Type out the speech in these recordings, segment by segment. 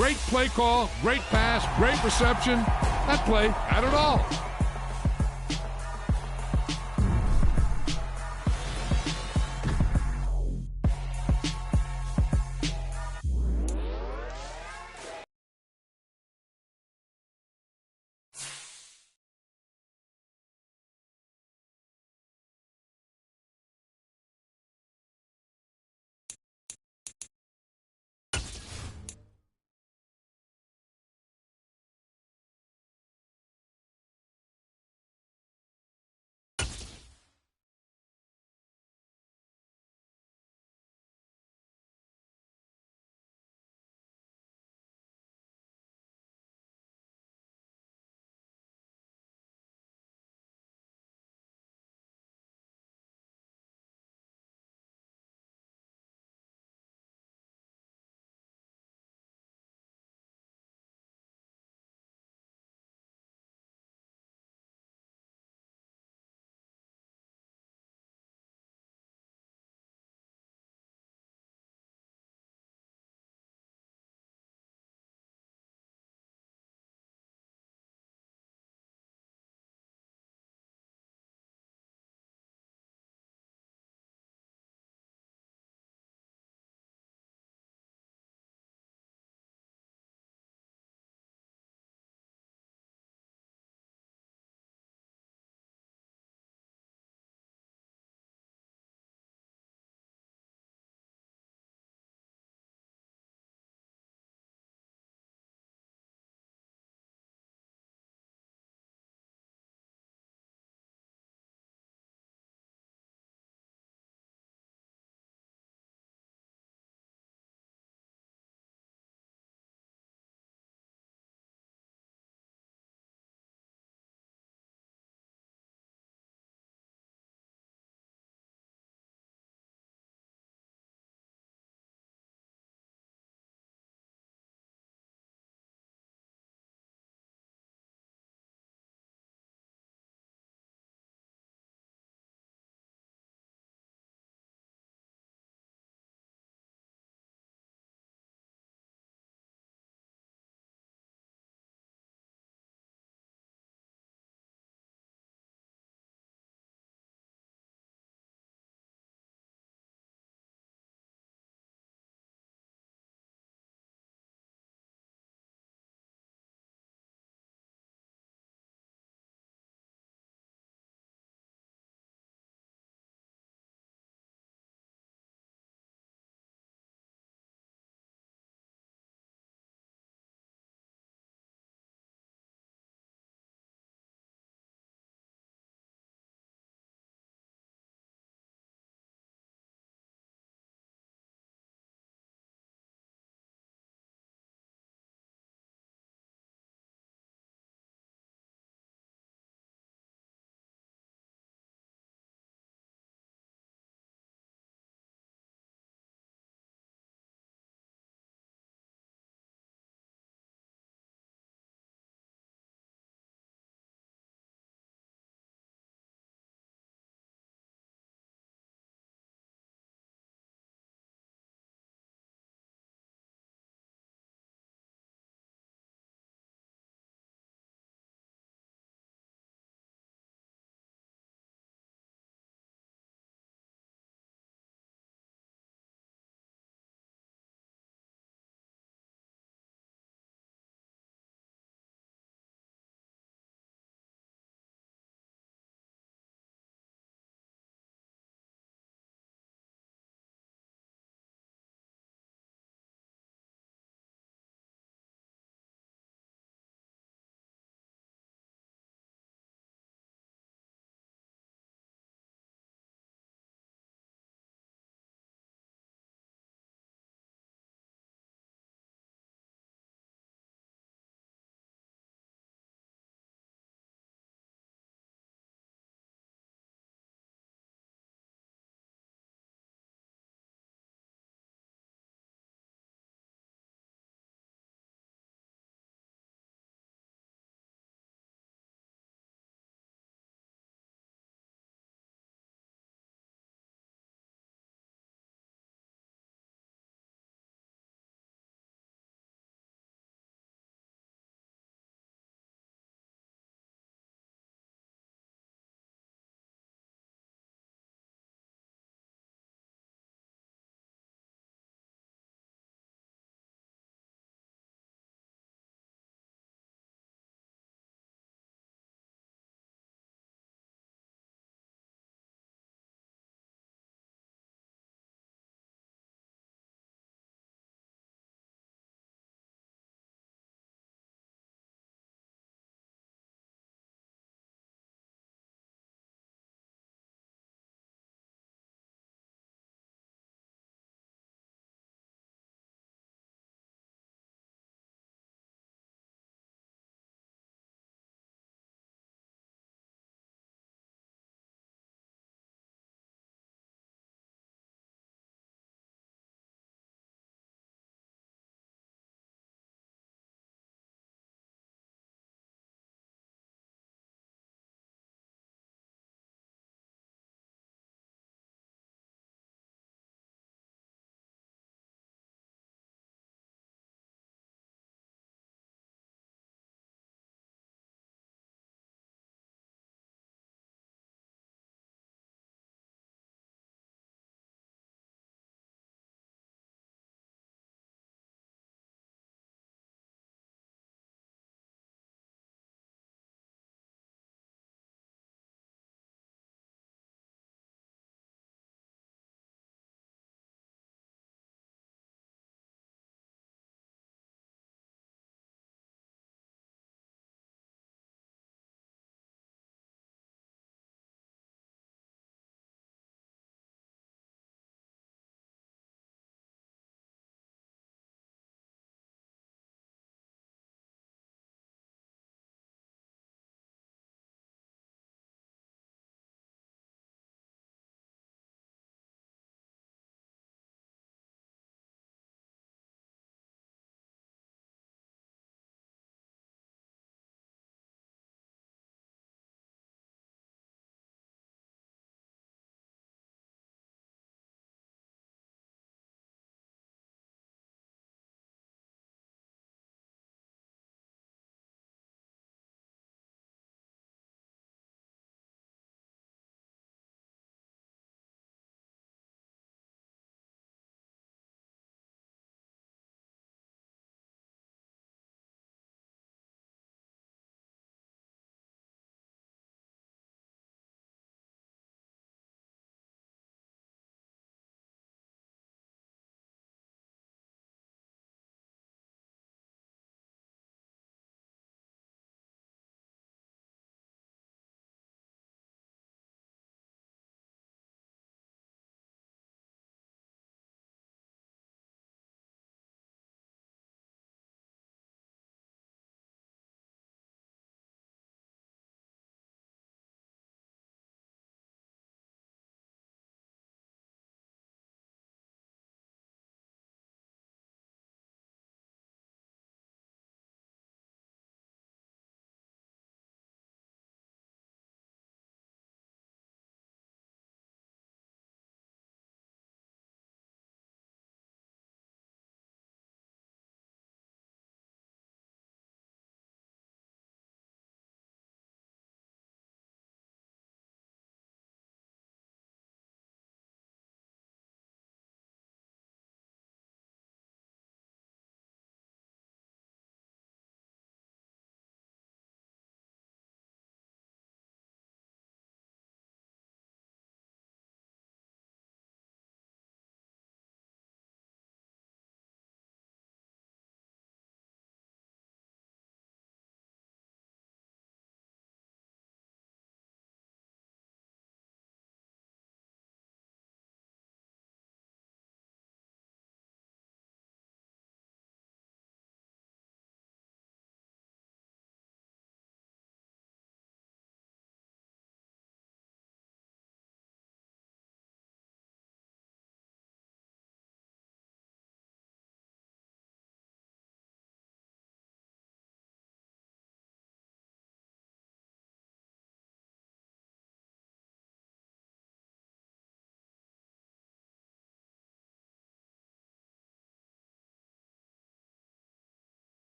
Great play call, great pass, great reception. That play had it all.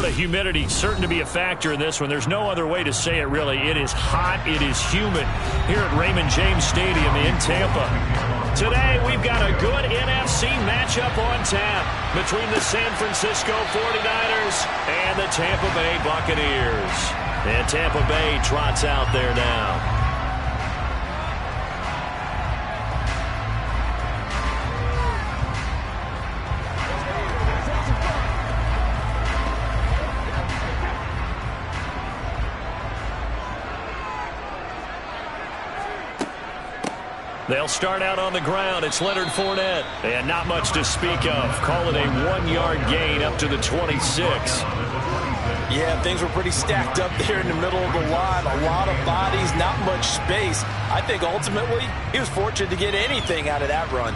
the humidity certain to be a factor in this one. There's no other way to say it, really. It is hot. It is humid here at Raymond James Stadium in Tampa. Today, we've got a good NFC matchup on tap between the San Francisco 49ers and the Tampa Bay Buccaneers. And Tampa Bay trots out there now. They'll start out on the ground. It's Leonard Fournette. And not much to speak of. Call it a 1-yard gain up to the 26. Yeah, things were pretty stacked up there in the middle of the line. A lot of bodies, not much space. I think ultimately he was fortunate to get anything out of that run.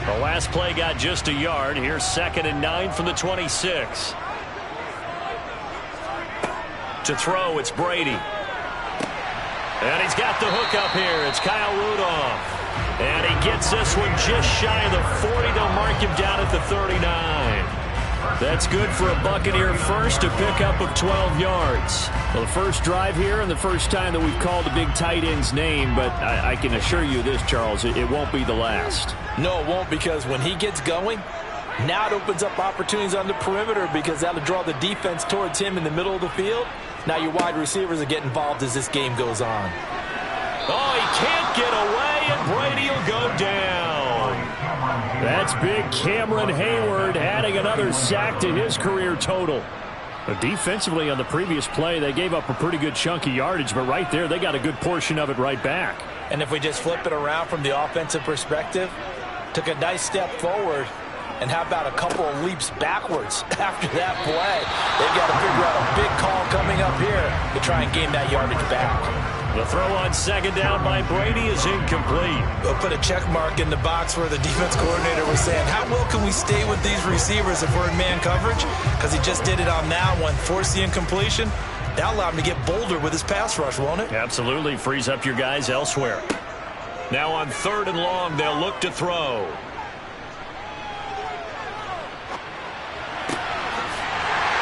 The last play got just a yard. Here's 2nd and 9 from the 26. To throw, it's Brady. And he's got the hook up here. It's Kyle Rudolph. And he gets this one just shy of the 40. They'll mark him down at the 39. That's good for a Buccaneer first, to pick up of 12 yards. Well, the first drive here and the first time that we've called the big tight end's name, but I can assure you this, Charles, it won't be the last. No, it won't, because when he gets going, now it opens up opportunities on the perimeter, because that'll draw the defense towards him in the middle of the field. Now your wide receivers will get involved as this game goes on. Oh, he can't get away, and Brady will go down. That's big Cameron Hayward adding another sack to his career total. But defensively on the previous play, they gave up a pretty good chunk of yardage, but right there they got a good portion of it right back. And if we just flip it around from the offensive perspective, took a nice step forward, and how about a couple of leaps backwards after that play? They've got to figure out a big call coming up here to try and gain that yardage back. The throw on 2nd down by Brady is incomplete. We'll put a check mark in the box where the defense coordinator was saying, how well can we stay with these receivers if we're in man coverage? Because he just did it on that one, forced the incompletion. That'll allow him to get bolder with his pass rush, won't it? Absolutely. Frees up your guys elsewhere. Now on 3rd and long, they'll look to throw.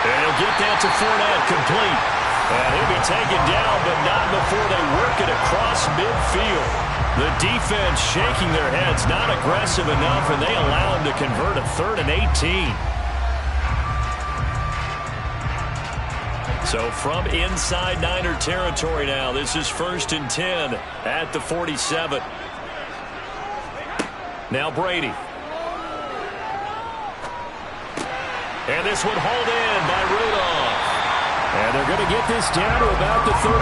And he'll get that to Fournette, complete. And he'll be taken down, but not before they work it across midfield. The defense shaking their heads, not aggressive enough, and they allow him to convert a 3rd and 18. So from inside Niner territory now, this is 1st and 10 at the 47. Now Brady. And this one hauled in by Rudolph. And they're going to get this down to about the 37.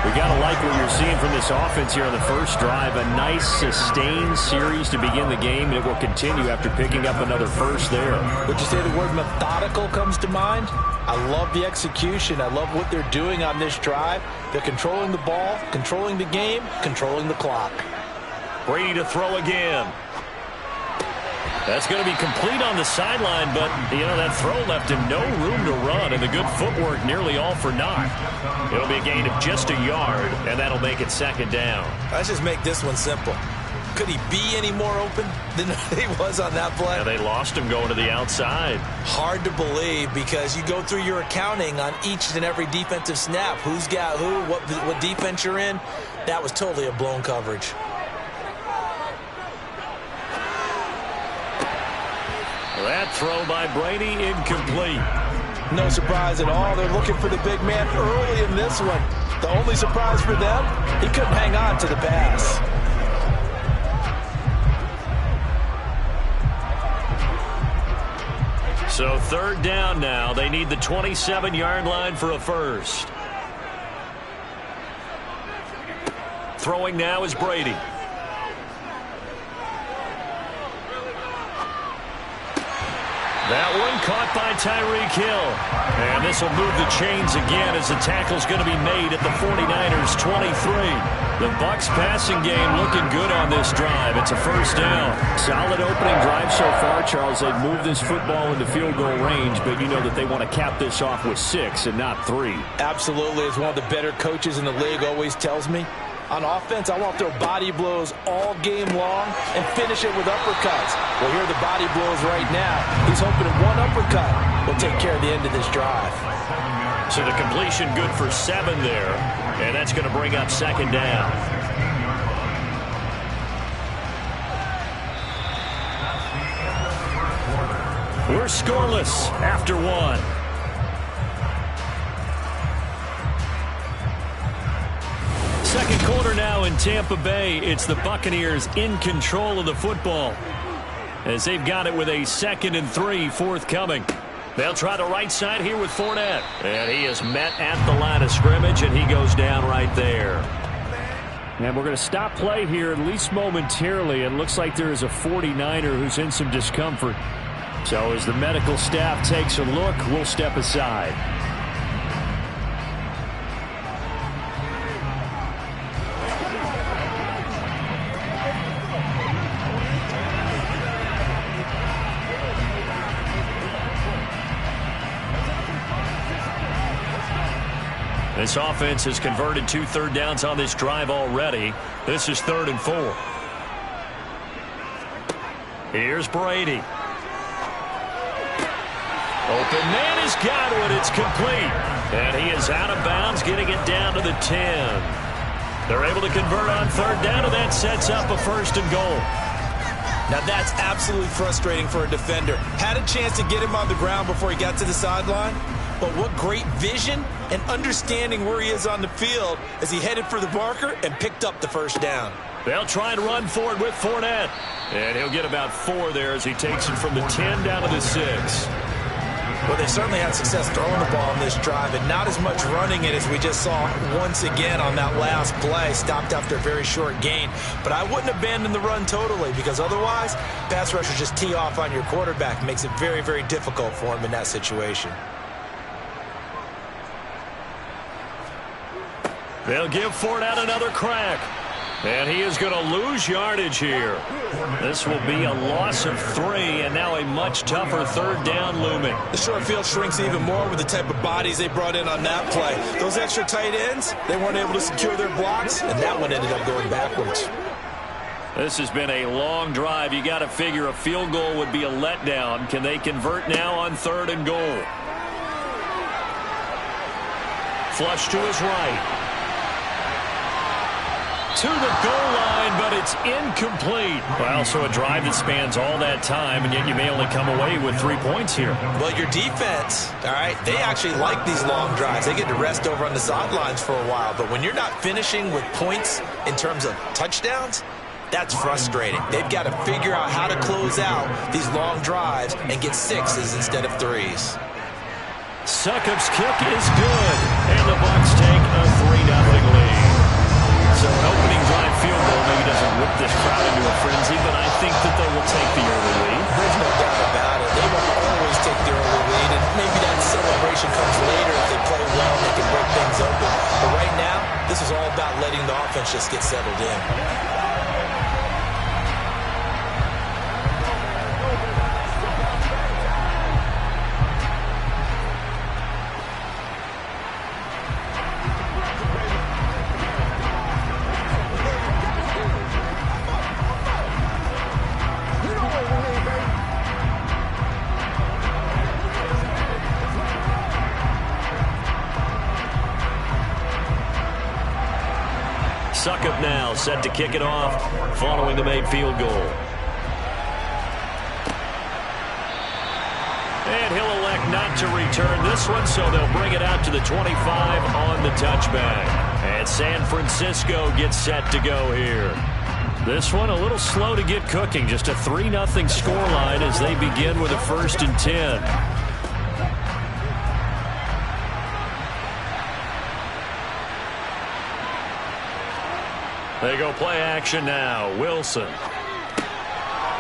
We got to like what you're seeing from this offense here on the first drive. A nice, sustained series to begin the game, and it will continue after picking up another first there. Would you say the word methodical comes to mind? I love the execution. I love what they're doing on this drive. They're controlling the ball, controlling the game, controlling the clock. Brady to throw again. That's going to be complete on the sideline, but, that throw left him no room to run, and the good footwork nearly all for naught. It'll be a gain of just a yard, and that'll make it 2nd down. Let's just make this one simple. Could he be any more open than he was on that play? Yeah, they lost him going to the outside. Hard to believe, because you go through your accounting on each and every defensive snap. Who's got who, what defense you're in. That was totally a blown coverage. That throw by Brady, incomplete. No surprise at all. They're looking for the big man early in this one. The only surprise for them, he couldn't hang on to the pass. So 3rd down now. They need the 27-yard line for a first. Throwing now is Brady. That one caught by Tyreek Hill. And this will move the chains again as the tackle's going to be made at the 49ers' 23. The Bucs passing game looking good on this drive. It's a first down. Solid opening drive so far, Charles. They've moved this football into field goal range, but you know that they want to cap this off with 6 and not 3. Absolutely. As one of the better coaches in the league always tells me, On offense, I want to throw body blows all game long and finish it with uppercuts. Well, here are the body blows right now. He's hoping that one uppercut will take care of the end of this drive. So the completion good for 7 there, and that's going to bring up second down. We're scoreless after 1. Second quarter now in Tampa Bay. It's the Buccaneers in control of the football as they've got it with a 2nd and 3 forthcoming. They'll try the right side here with Fournette. And he is met at the line of scrimmage, and he goes down right there. And we're going to stop play here, at least momentarily. It looks like there is a 49er who's in some discomfort. So as the medical staff takes a look, we'll step aside. This offense has converted 2 third downs on this drive already. This is 3rd and 4. Here's Brady. Open man has got it. It's complete. And he is out of bounds, getting it down to the 10. They're able to convert on 3rd down, and that sets up a 1st and goal. Now that's absolutely frustrating for a defender. Had a chance to get him on the ground before he got to the sideline. But what great vision and understanding where he is on the field as he headed for the marker and picked up the 1st down. They'll try and run for it with Fournette. And he'll get about 4 there as he takes it from the 10 down to the 6. Well, they certainly had success throwing the ball on this drive, and not as much running it as we just saw once again on that last play. Stopped after a very short gain. But I wouldn't abandon the run totally, because otherwise, pass rushers just tee off on your quarterback. Makes it very, very difficult for him in that situation. They'll give Fournette another crack. And he is going to lose yardage here. This will be a loss of 3, and now a much tougher 3rd down looming. The short field shrinks even more with the type of bodies they brought in on that play. Those extra tight ends, they weren't able to secure their blocks, and that one ended up going backwards. This has been a long drive. You got to figure a field goal would be a letdown. Can they convert now on 3rd and goal? Flush to his right. To the goal line, but it's incomplete. Well, so a drive that spans all that time, and yet you may only come away with 3 points here. Well, your defense, all right, they actually like these long drives. They get to rest over on the sidelines for a while. But when you're not finishing with points in terms of touchdowns, that's frustrating. They've got to figure out how to close out these long drives and get 6s instead of 3s. Succop's kick is good, and the Bucs take a 3-0 lead. So an opening drive field goal maybe doesn't whip this crowd into a frenzy, but I think that they will take the early lead. There's no doubt about it. They will always take the early lead, and maybe that celebration comes later if they play well and they can break things open. But right now, this is all about letting the offense just get settled in. Succop now set to kick it off following the made field goal. And he'll elect not to return this one, so they'll bring it out to the 25 on the touchback. And San Francisco gets set to go here. This one a little slow to get cooking. Just a 3-0 scoreline as they begin with a 1st and 10. They go play action now. Wilson.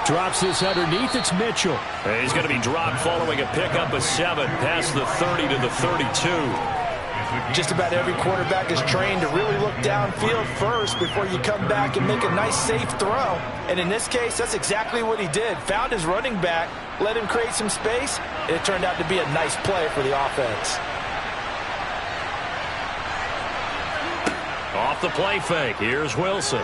Drops this underneath. It's Mitchell. And he's going to be dropped following a pickup of 7 past the 30 to the 32. Just about every quarterback is trained to really look downfield first before you come back and make a nice, safe throw. And in this case, that's exactly what he did. Found his running back, let him create some space, and it turned out to be a nice play for the offense. Off the play fake. Here's Wilson.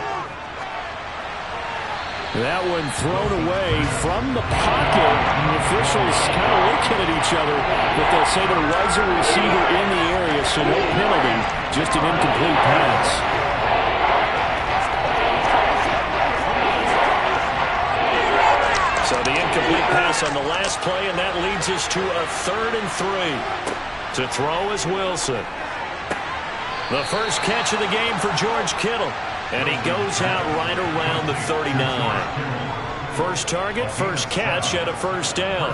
That one thrown away from the pocket. The officials kind of looking at each other, but they'll say there was a receiver in the area, so no penalty, just an incomplete pass. So the incomplete pass on the last play, and that leads us to a 3rd and 3. To throw is Wilson. The first catch of the game for George Kittle. And he goes out right around the 39. First target, first catch at a first down.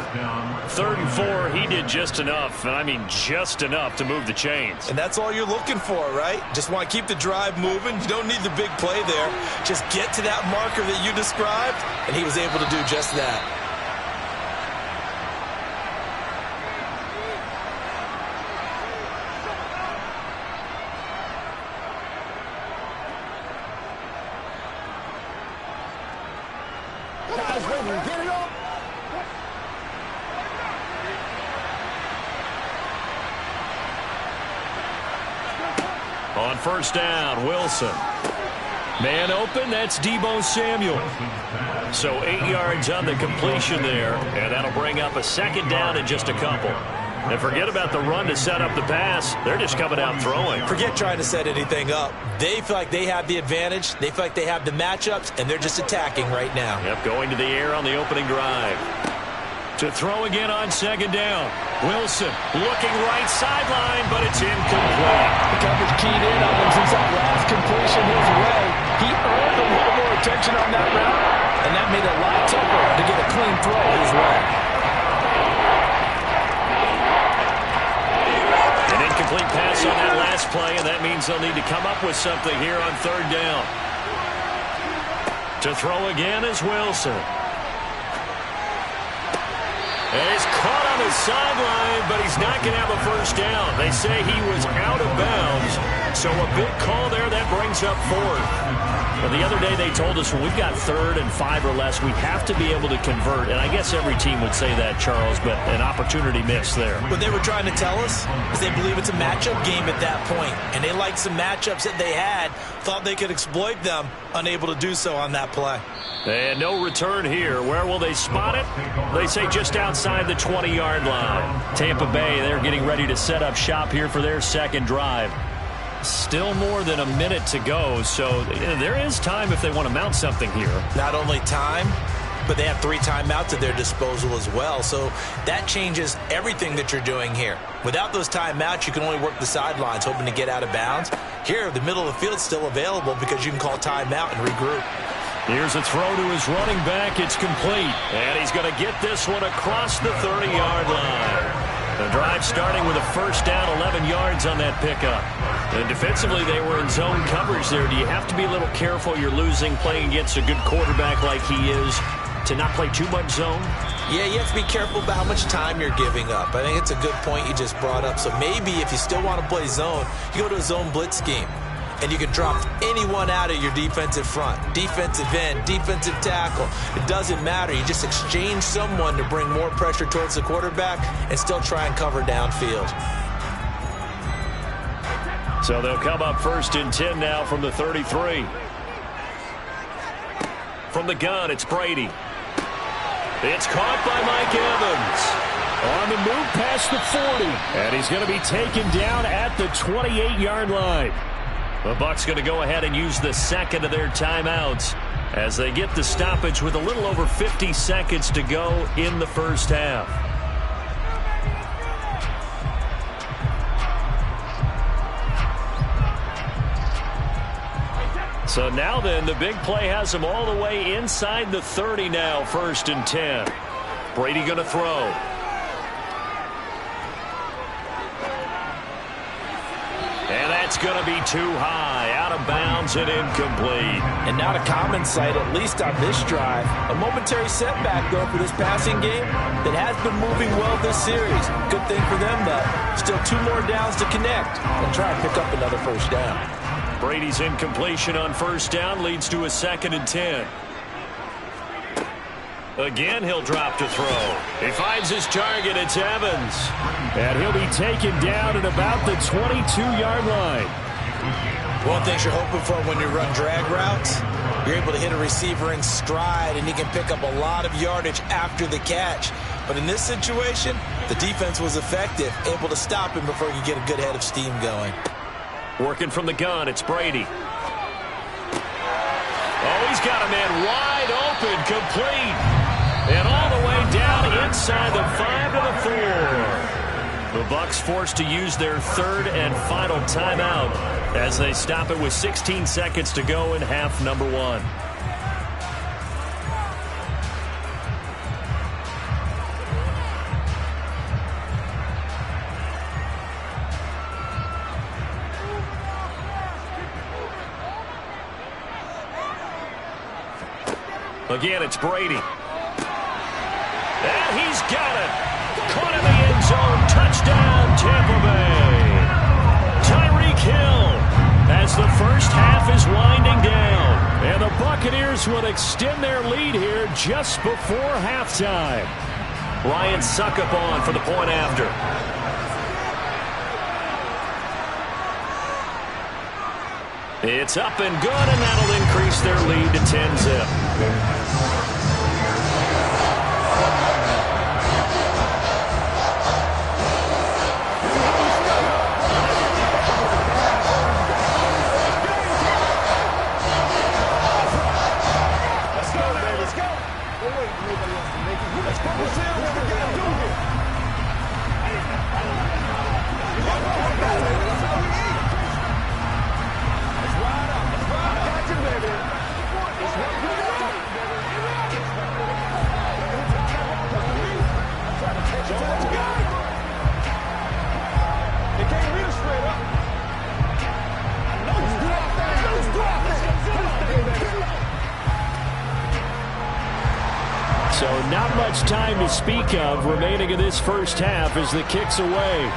3rd and 4, he did just enough, and I mean just enough to move the chains. And that's all you're looking for, right? Just want to keep the drive moving. You don't need the big play there. Just get to that marker that you described, and he was able to do just that. On first down, Wilson. Man open, that's Deebo Samuel. So 8 yards on the completion there, and that'll bring up a 2nd down in just a couple. And forget about the run to set up the pass. They're just coming out throwing. Forget trying to set anything up. They feel like they have the advantage. They feel like they have the matchups, and they're just attacking right now. Yep, going to the air on the opening drive. To throw again on 2nd down. Wilson looking right sideline, but it's incomplete. The coverage keyed in on him since that last completion his way. He earned a little more attention on that route, and that made it a lot tougher to get a clean throw his way. An incomplete pass on that last play, and that means they'll need to come up with something here on 3rd down. To throw again is Wilson. And he's caught on the sideline, but he's not going to have a first down. They say he was out of bounds, so a big call there that brings up 4th. Well, the other day they told us when we've got 3rd and 5 or less, we have to be able to convert. And I guess every team would say that, Charles, but an opportunity missed there. What they were trying to tell us is they believe it's a matchup game at that point, and they liked some matchups that they had, thought they could exploit them, unable to do so on that play. And no return here. Where will they spot it? They say just outside the 20-yard line. Tampa Bay, they're getting ready to set up shop here for their 2nd drive. Still more than a minute to go, so there is time if they want to mount something here. Not only time, but they have 3 timeouts at their disposal as well, so that changes everything that you're doing here. Without those timeouts, you can only work the sidelines, hoping to get out of bounds. Here, the middle of the field is still available because you can call timeout and regroup. Here's a throw to his running back. It's complete. And he's going to get this one across the 30-yard line. The drive starting with a first down, 11 yards on that pickup. And defensively, they were in zone coverage there. Do you have to be a little careful? You're losing, playing against a good quarterback like he is, to not play too much zone? Yeah, you have to be careful about how much time you're giving up. I think it's a good point you just brought up. So maybe if you still want to play zone, you go to a zone blitz scheme. And you can drop anyone out of your defensive front. Defensive end, defensive tackle. It doesn't matter. You just exchange someone to bring more pressure towards the quarterback and still try and cover downfield. So they'll come up 1st and 10 now from the 33. From the gun, it's Brady. It's caught by Mike Evans. On the move past the 40. And he's going to be taken down at the 28-yard line. The Bucs going to go ahead and use the 2nd of their timeouts as they get the stoppage with a little over 50 seconds to go in the first half. So now then, the big play has them all the way inside the 30 now, 1st and 10. Brady going to throw. And that's going to be too high, out of bounds and incomplete. And not a common sight, at least on this drive. A momentary setback, though, for this passing game that has been moving well this series. Good thing for them, though. Still 2 more downs to connect and try and pick up another first down. Brady's incompletion on first down leads to a 2nd and 10. Again, he'll drop to throw. He finds his target. It's Evans. And he'll be taken down at about the 22-yard line. One thing you're hoping for when you run drag routes, you're able to hit a receiver in stride, and he can pick up a lot of yardage after the catch. But in this situation, the defense was effective, able to stop him before he could get a good head of steam going. Working from the gun, it's Brady. Oh, he's got a man wide open, complete. And all the way down inside the 5 to the 4. The Bucs forced to use their third and final timeout as they stop it with 16 seconds to go in half number 1. Again, it's Brady. And he's got it. Caught in the end zone. Touchdown, Tampa Bay. Tyreek Hill as the first half is winding down. And the Buccaneers will extend their lead here just before halftime. Ryan Succop on for the point after. It's up and good, and that'll increase their lead to 10-zip. So not much time to speak of remaining in this first half as the kick's away.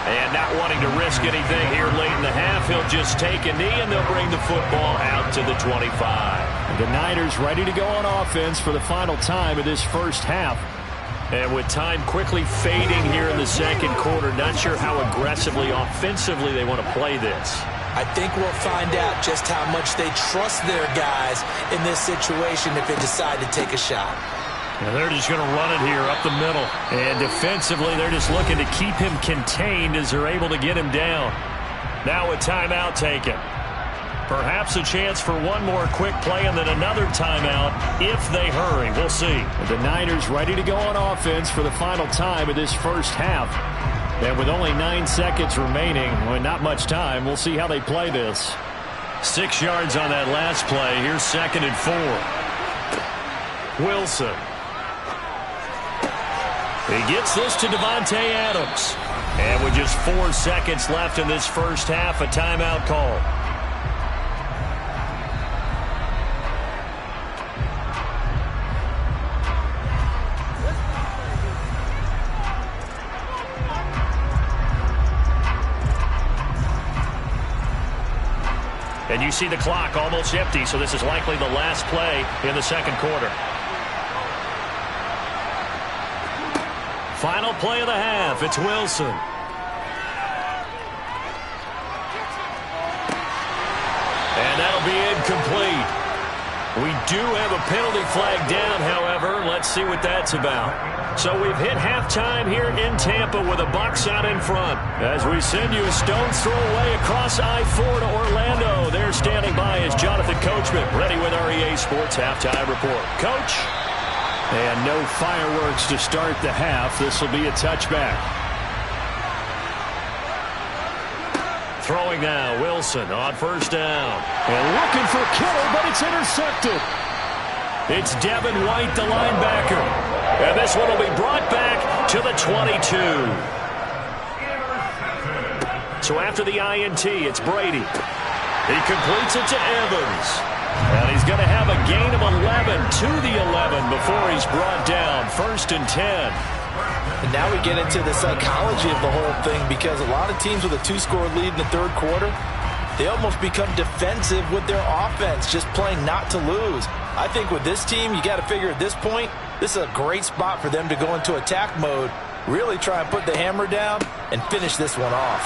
And not wanting to risk anything here late in the half, he'll just take a knee and they'll bring the football out to the 25. The Niners ready to go on offense for the final time of this first half. And with time quickly fading here in the second quarter, not sure how aggressively, offensively they want to play this. I think we'll find out just how much they trust their guys in this situation if they decide to take a shot. And they're just going to run it here up the middle. And defensively, they're just looking to keep him contained as they're able to get him down. Now a timeout taken. Perhaps a chance for one more quick play and then another timeout if they hurry. We'll see. The Niners ready to go on offense for the final time of this first half. And with only 9 seconds remaining, well, not much time, we'll see how they play this. 6 yards on that last play. Here's 2nd and 4. Wilson. He gets this to Davante Adams. And with just 4 seconds left in this first half, a timeout call. And you see the clock almost empty, so this is likely the last play in the second quarter. Final play of the half. It's Wilson. And that'll be incomplete. We do have a penalty flag down, however. Let's see what that's about. So we've hit halftime here in Tampa with the Bucs out in front. As we send you a stone's throw away across I-4 to Orlando. There standing by is Jonathan Coachman, ready with our EA Sports Halftime Report. Coach? And no fireworks to start the half. This will be a touchback. Throwing now, Wilson on first down. And looking for Kittle, but it's intercepted. It's Devin White, the linebacker. And this one will be brought back to the 22. So after the INT, it's Brady. He completes it to Evans. And he's going to have a gain of 11 to the 11 before he's brought down. 1st and 10. And now we get into the psychology of the whole thing, because a lot of teams with a 2-score lead in the third quarter, they almost become defensive with their offense, just playing not to lose. I think with this team, you got to figure at this point, this is a great spot for them to go into attack mode, really try and put the hammer down and finish this one off.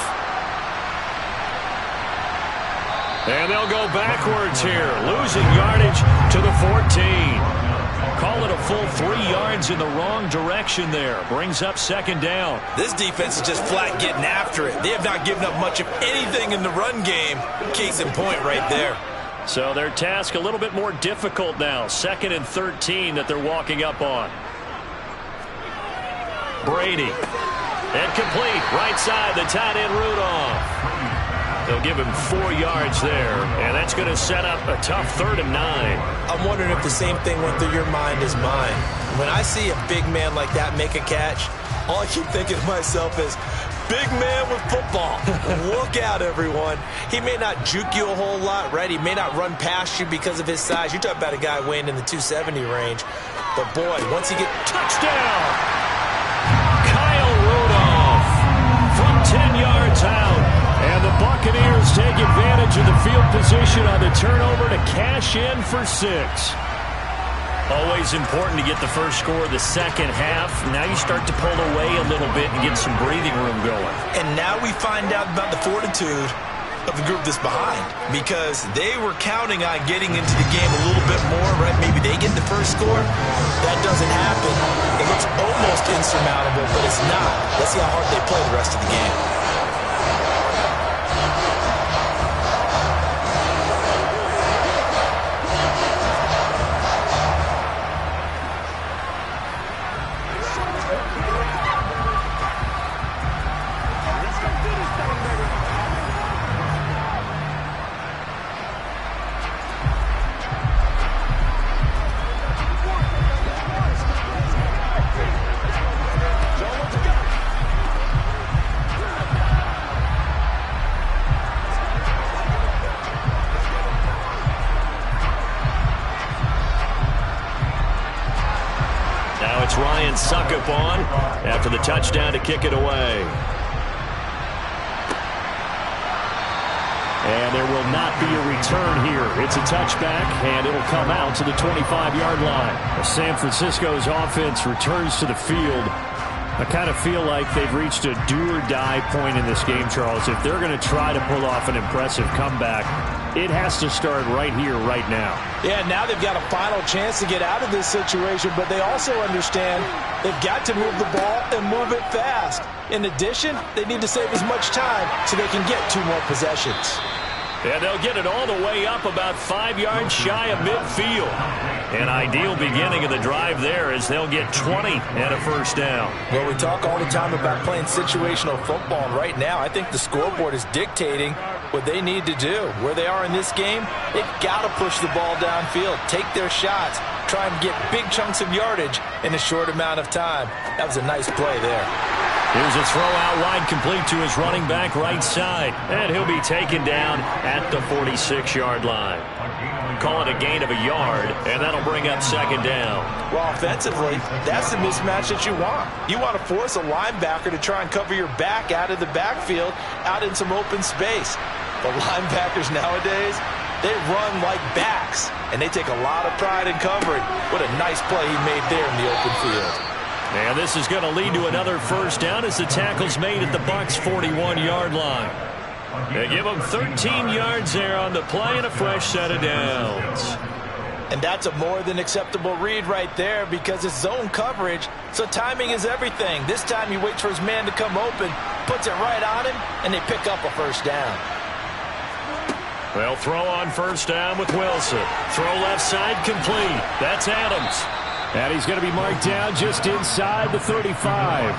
And they'll go backwards here, losing yardage to the 14. Call it a full 3 yards in the wrong direction there. Brings up second down. This defense is just flat getting after it. They have not given up much of anything in the run game. Case in point right there. So their task a little bit more difficult now. 2nd and 13 that they're walking up on. Brady. And complete. Right side, the tight end Rudolph. They'll give him 4 yards there, and that's going to set up a tough 3rd and 9. I'm wondering if the same thing went through your mind as mine. When I see a big man like that make a catch, all I keep thinking to myself is, big man with football. Look out, everyone. He may not juke you a whole lot, right? He may not run past you because of his size. You're talking about a guy weighing in the 270 range. But, boy, once he gets... Touchdown! Kyle Rudolph from 10 yards out. And the Buccaneers take advantage of the field position on the turnover to cash in for 6. Always important to get the first score of the second half. Now you start to pull away a little bit and get some breathing room going. And now we find out about the fortitude of the group that's behind, because they were counting on getting into the game a little bit more, right? Maybe they get the first score. That doesn't happen. It looks almost insurmountable, but it's not. Let's see how hard they play the rest of the game. It's Ryan Suckup on after the touchdown to kick it away. And there will not be a return here. It's a touchback, and it'll come out to the 25-yard line. As San Francisco's offense returns to the field, I kind of feel like they've reached a do-or-die point in this game, Charles. If they're going to try to pull off an impressive comeback, it has to start right here, right now. Yeah, now they've got a final chance to get out of this situation, but they also understand they've got to move the ball and move it fast. In addition, they need to save as much time so they can get 2 more possessions. And they'll get it all the way up about 5 yards shy of midfield. An ideal beginning of the drive there as they'll get 20 and a first down. Well, we talk all the time about playing situational football, and right now I think the scoreboard is dictating what they need to do. Where they are in this game, they've got to push the ball downfield, take their shots, try and get big chunks of yardage in a short amount of time. That was a nice play there. Here's a throw out wide, complete to his running back right side. And he'll be taken down at the 46-yard line. Call it a gain of a yard, and that'll bring up second down. Well, offensively, that's the mismatch that you want. You want to force a linebacker to try and cover your back out of the backfield, out in some open space. The linebackers nowadays, they run like backs, and they take a lot of pride in covering. What a nice play he made there in the open field. And this is going to lead to another first down as the tackle's made at the Bucs' 41-yard line. They give them 13 yards there on the play and a fresh set of downs. And that's a more than acceptable read right there because it's zone coverage, so timing is everything. This time he waits for his man to come open, puts it right on him, and they pick up a first down. They'll throw on first down with Wilson. Throw left side complete. That's Adams. And he's going to be marked down just inside the 35.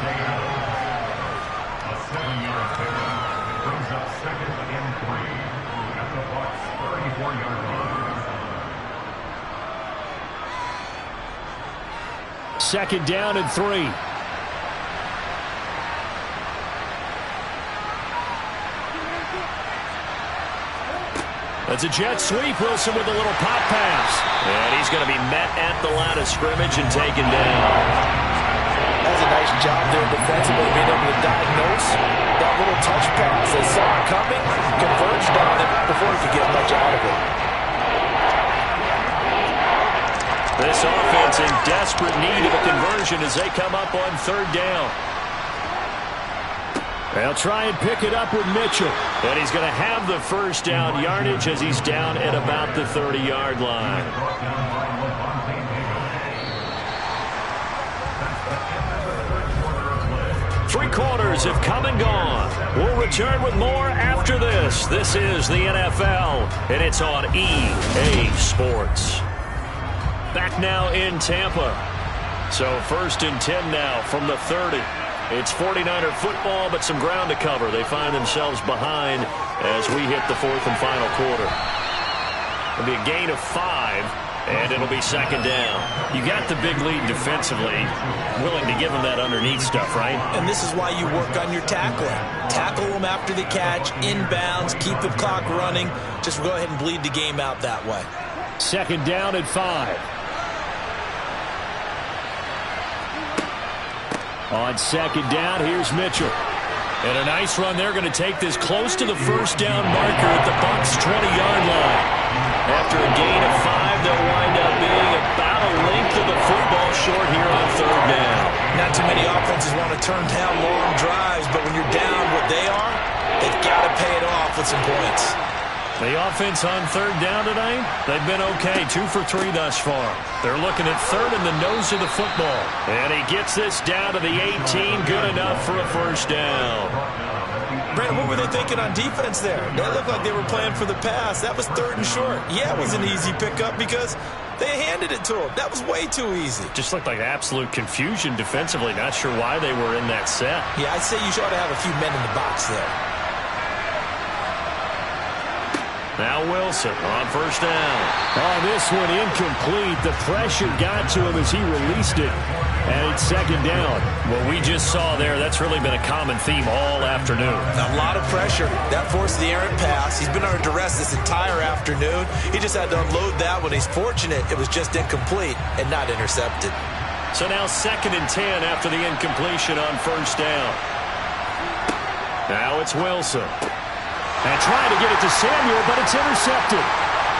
Second down and 3. That's a jet sweep. Wilson with a little pop pass. And he's going to be met at the line of scrimmage and taken down. That's a nice job there defensively, being able to diagnose that little touch pass. They saw it coming, converged on it before he could get much out of it. This offense in desperate need of a conversion as they come up on third down. They'll try and pick it up with Mitchell. And he's going to have the first down yardage as he's down at about the 30-yard line. Three quarters have come and gone. We'll return with more after this. This is the NFL, and it's on EA Sports. Back now in Tampa. So 1st and 10 now from the 30. It's 49er football, but some ground to cover. They find themselves behind as we hit the 4th and final quarter. It'll be a gain of 5, and it'll be 2nd down. You got the big lead defensively, willing to give them that underneath stuff, right? And this is why you work on your tackling. Tackle them after the catch, inbounds, keep the clock running. Just go ahead and bleed the game out that way. 2nd down at 5. On 2nd down, here's Mitchell. And a nice run. They're going to take this close to the first down marker at the Bucs' 20-yard line. After a gain of 5, they'll wind up being about a length of the football short here on 3rd down. Not too many offenses want to turn down long drives, but when you're down what they are, they've got to pay it off with some points. The offense on 3rd down tonight, they've been okay. 2 for 3 thus far. They're looking at 3rd in the nose of the football. And he gets this down to the 18. Good enough for a first down. Brandon, what were they thinking on defense there? They looked like they were playing for the pass. That was 3rd and short. Yeah, it was an easy pickup because they handed it to him. That was way too easy. Just looked like absolute confusion defensively. Not sure why they were in that set. Yeah, I'd say you ought to have a few men in the box there. Now Wilson on 1st down. Oh, this one incomplete. The pressure got to him as he released it. And it's 2nd down. What we just saw there, that's really been a common theme all afternoon. A lot of pressure. That forced the errant pass. He's been under duress this entire afternoon. He just had to unload that one. He's fortunate it was just incomplete and not intercepted. So now 2nd and 10 after the incompletion on 1st down. Now it's Wilson. And trying to get it to Samuel, but it's intercepted.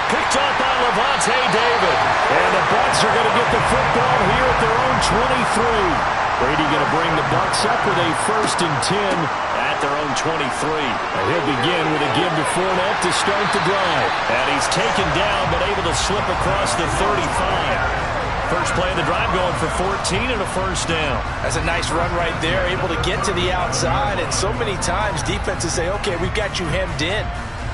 Picked up by Lavonte David. And the Bucs are going to get the football here at their own 23. Brady going to bring the Bucs up with a 1st and 10 at their own 23. And he'll begin with a give to Fournette to start the drive. And he's taken down, but able to slip across the 35. First play of the drive going for 14 and a first down. That's a nice run right there, able to get to the outside. And so many times defenses say, okay, we've got you hemmed in.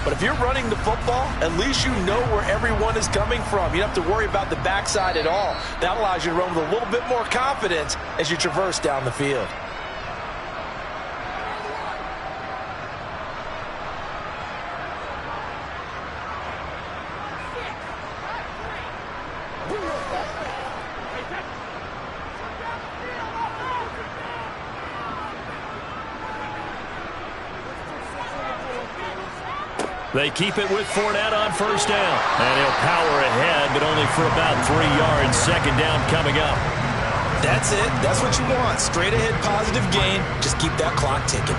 But if you're running the football, at least you know where everyone is coming from. You don't have to worry about the backside at all. That allows you to run with a little bit more confidence as you traverse down the field. They keep it with Fournette on 1st down. And he'll power ahead, but only for about 3 yards. 2nd down coming up. That's it. That's what you want. Straight ahead positive gain. Just keep that clock ticking.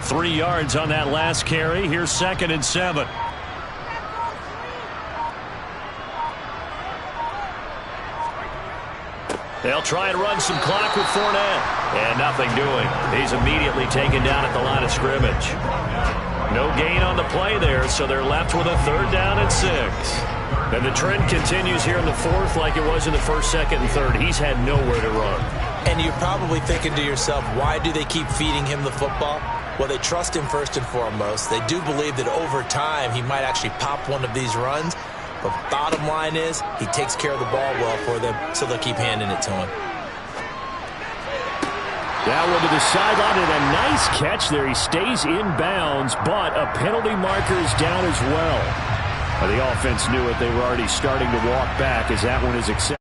Three yards on that last carry. Here's 2nd and 7. They'll try and run some clock with Fournette. And nothing doing. He's immediately taken down at the line of scrimmage. No gain on the play there, so they're left with a 3rd down and 6. And the trend continues here in the 4th like it was in the 1st, 2nd, and 3rd. He's had nowhere to run. And you're probably thinking to yourself, why do they keep feeding him the football? Well, they trust him first and foremost. They do believe that over time he might actually pop one of these runs. But bottom line is, he takes care of the ball well for them, so they'll keep handing it to him. That one to the sideline, and a nice catch there. He stays in bounds, but a penalty marker is down as well. The offense knew it. They were already starting to walk back as that one is accepted.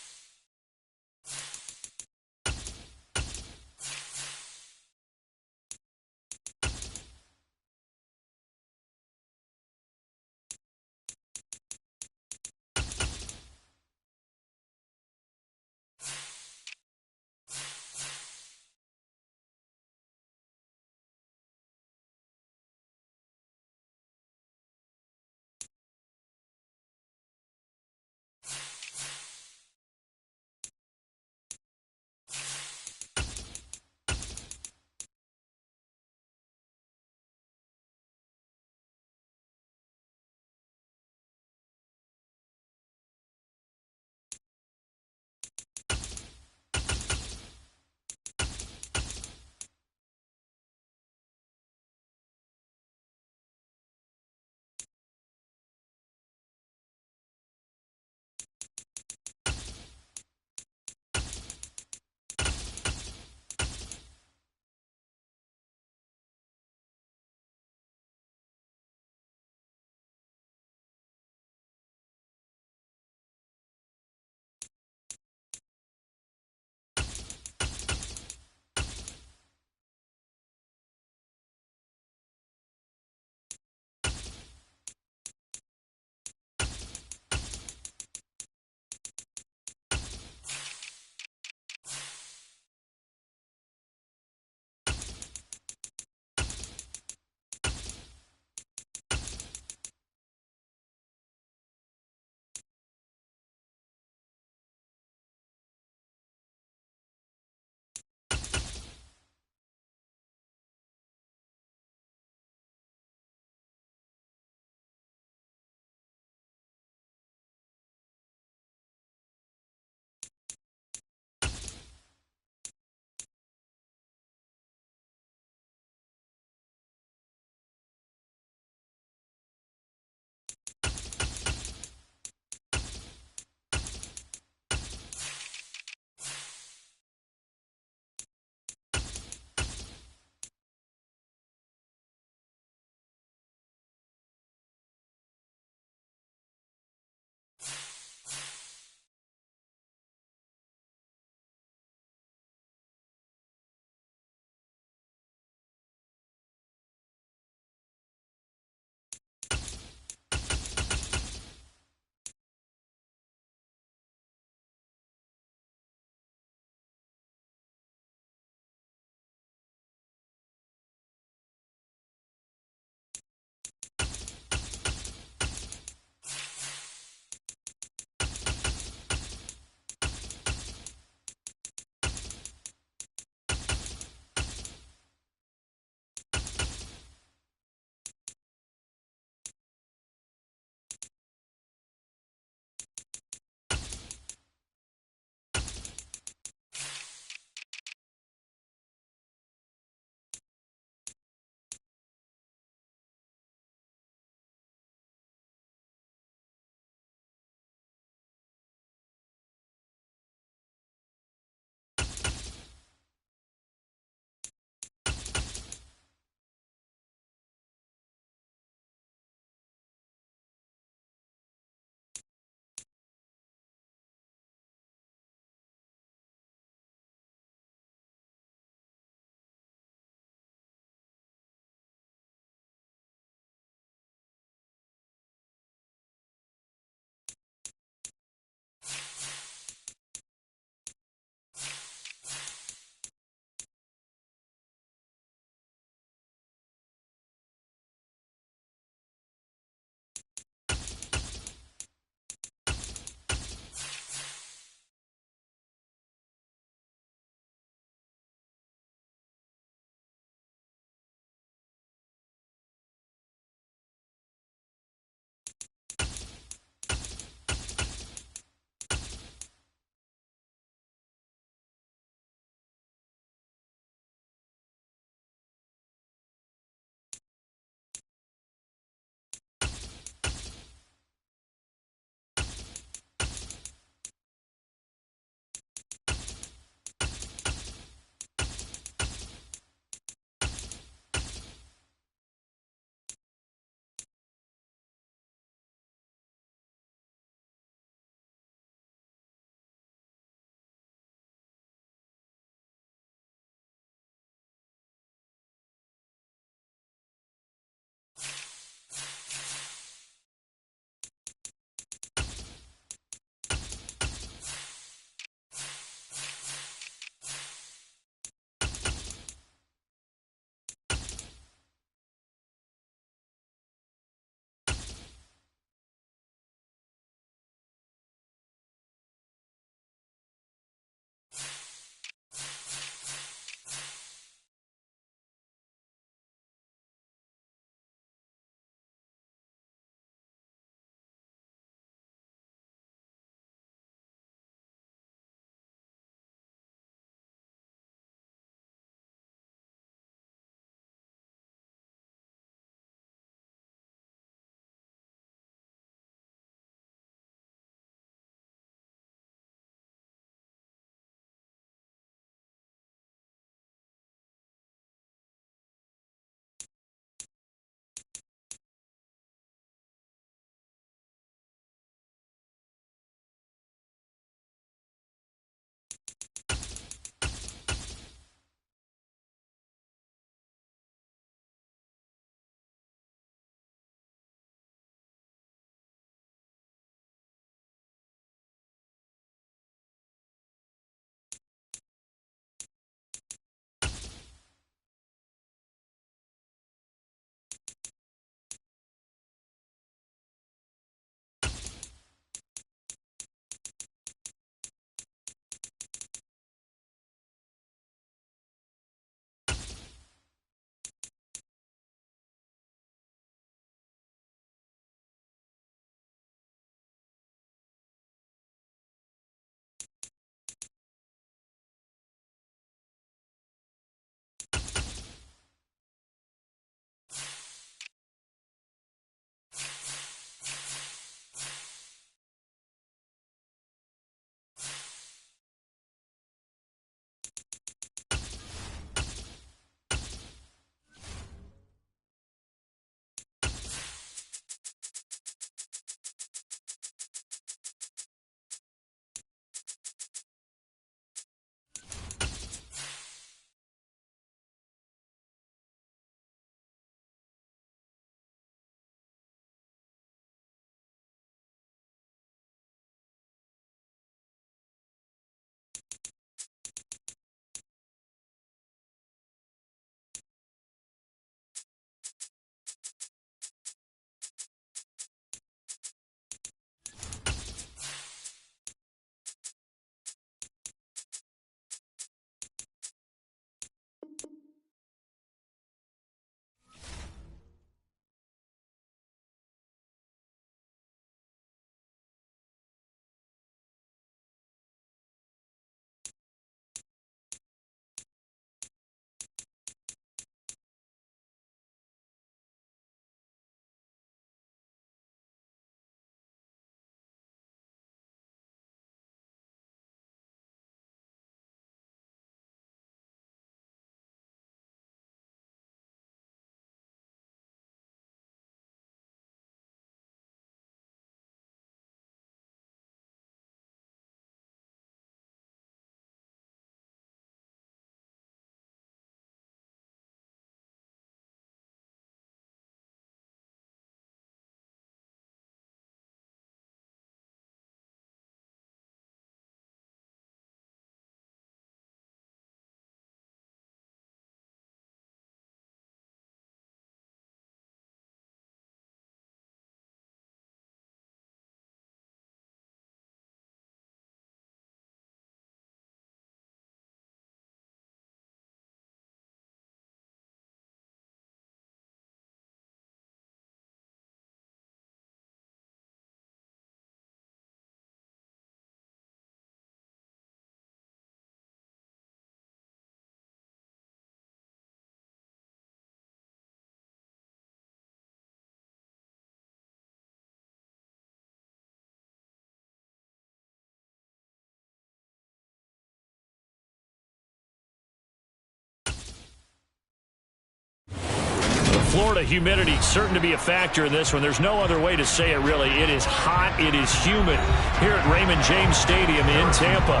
Florida humidity certain to be a factor in this one. There's no other way to say it, really. It is hot. It is humid here at Raymond James Stadium in Tampa.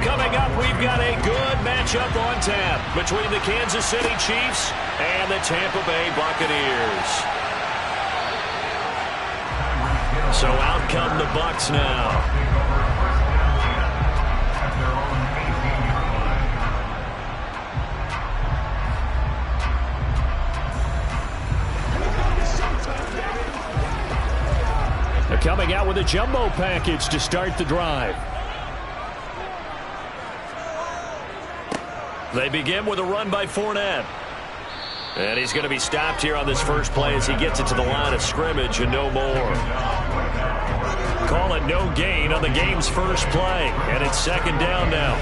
Coming up, we've got a good matchup on tap between the Kansas City Chiefs and the Tampa Bay Buccaneers. So out come the Bucs now. They're coming out with a jumbo package to start the drive. They begin with a run by Fournette. And he's going to be stopped here on this first play as he gets it to the line of scrimmage and no more. Call it no gain on the game's first play. And it's second down now.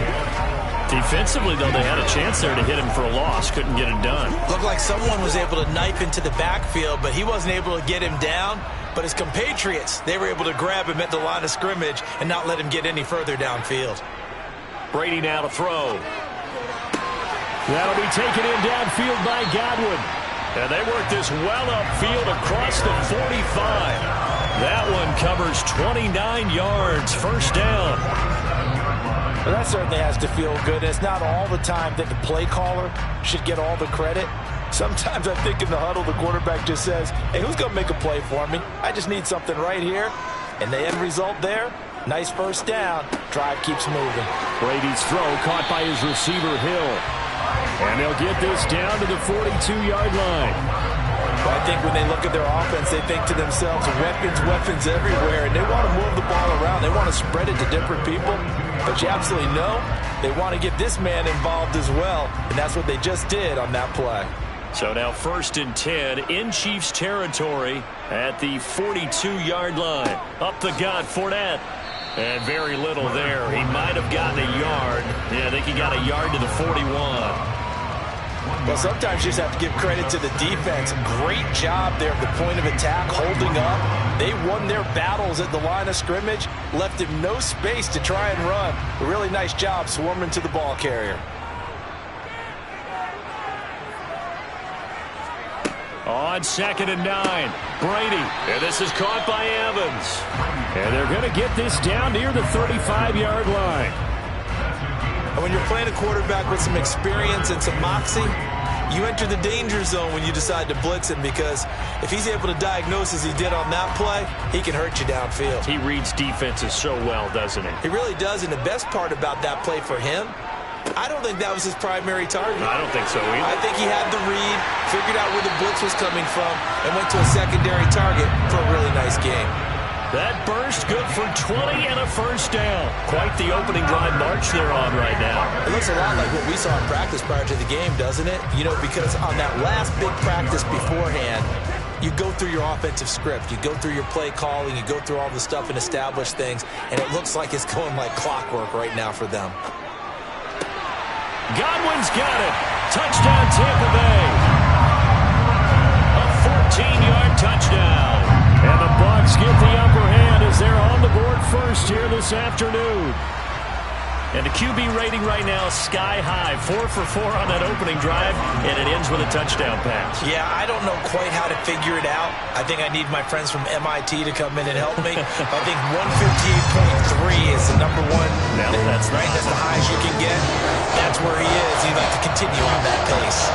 Defensively, though, they had a chance there to hit him for a loss. Couldn't get it done. Looked like someone was able to knife into the backfield, but he wasn't able to get him down. But his compatriots, they were able to grab him at the line of scrimmage and not let him get any further downfield. Brady now to throw. That'll be taken in downfield by Godwin. And they work this well upfield across the 45. That one covers 29 yards. First down. Well, that certainly has to feel good. It's not all the time that the play caller should get all the credit. Sometimes I think in the huddle, the quarterback just says, hey, who's going to make a play for me? I just need something right here. And the end result there, nice first down. Drive keeps moving. Brady's throw caught by his receiver, Hill. And they'll get this down to the 42-yard line. Well, I think when they look at their offense, they think to themselves, weapons everywhere. And they want to move the ball around. They want to spread it to different people. But you absolutely know they want to get this man involved as well. And that's what they just did on that play. So now 1st and 10 in Chiefs territory at the 42-yard line. Up the gut, Fournette. And very little there. He might have gotten a yard. Yeah, I think he got a yard to the 41. Well, sometimes you just have to give credit to the defense. Great job there at the point of attack, holding up. They won their battles at the line of scrimmage, left him no space to try and run. A really nice job swarming to the ball carrier. On 2nd and 9, Brady. And this is caught by Evans. And they're going to get this down near the 35-yard line. And when you're playing a quarterback with some experience and some moxie, you enter the danger zone when you decide to blitz him, because if he's able to diagnose as he did on that play, he can hurt you downfield. He reads defenses so well, doesn't he? He really does, and the best part about that play for him, I don't think that was his primary target. I don't think so either. I think he had the read, figured out where the blitz was coming from, and went to a secondary target for a really nice game. That burst good for 20 and a first down. Quite the opening drive march they're on right now. It looks a lot like what we saw in practice prior to the game, doesn't it? You know, because on that last big practice beforehand, you go through your offensive script, you go through your play calling, you go through all the stuff and establish things, and it looks like it's going like clockwork right now for them. Godwin's got it. Touchdown, Tampa Bay. A 14-yard touchdown. And the Bucs get the upper hand as they're on the board first here this afternoon. And the QB rating right now sky high. 4 for 4 on that opening drive, and it ends with a touchdown pass. Yeah, I don't know quite how to figure it out. I think I need my friends from MIT to come in and help me. I think 158.3 is the number one. No, that's right. That's the highest you can get. That's where he is. He'd like to continue on that pace.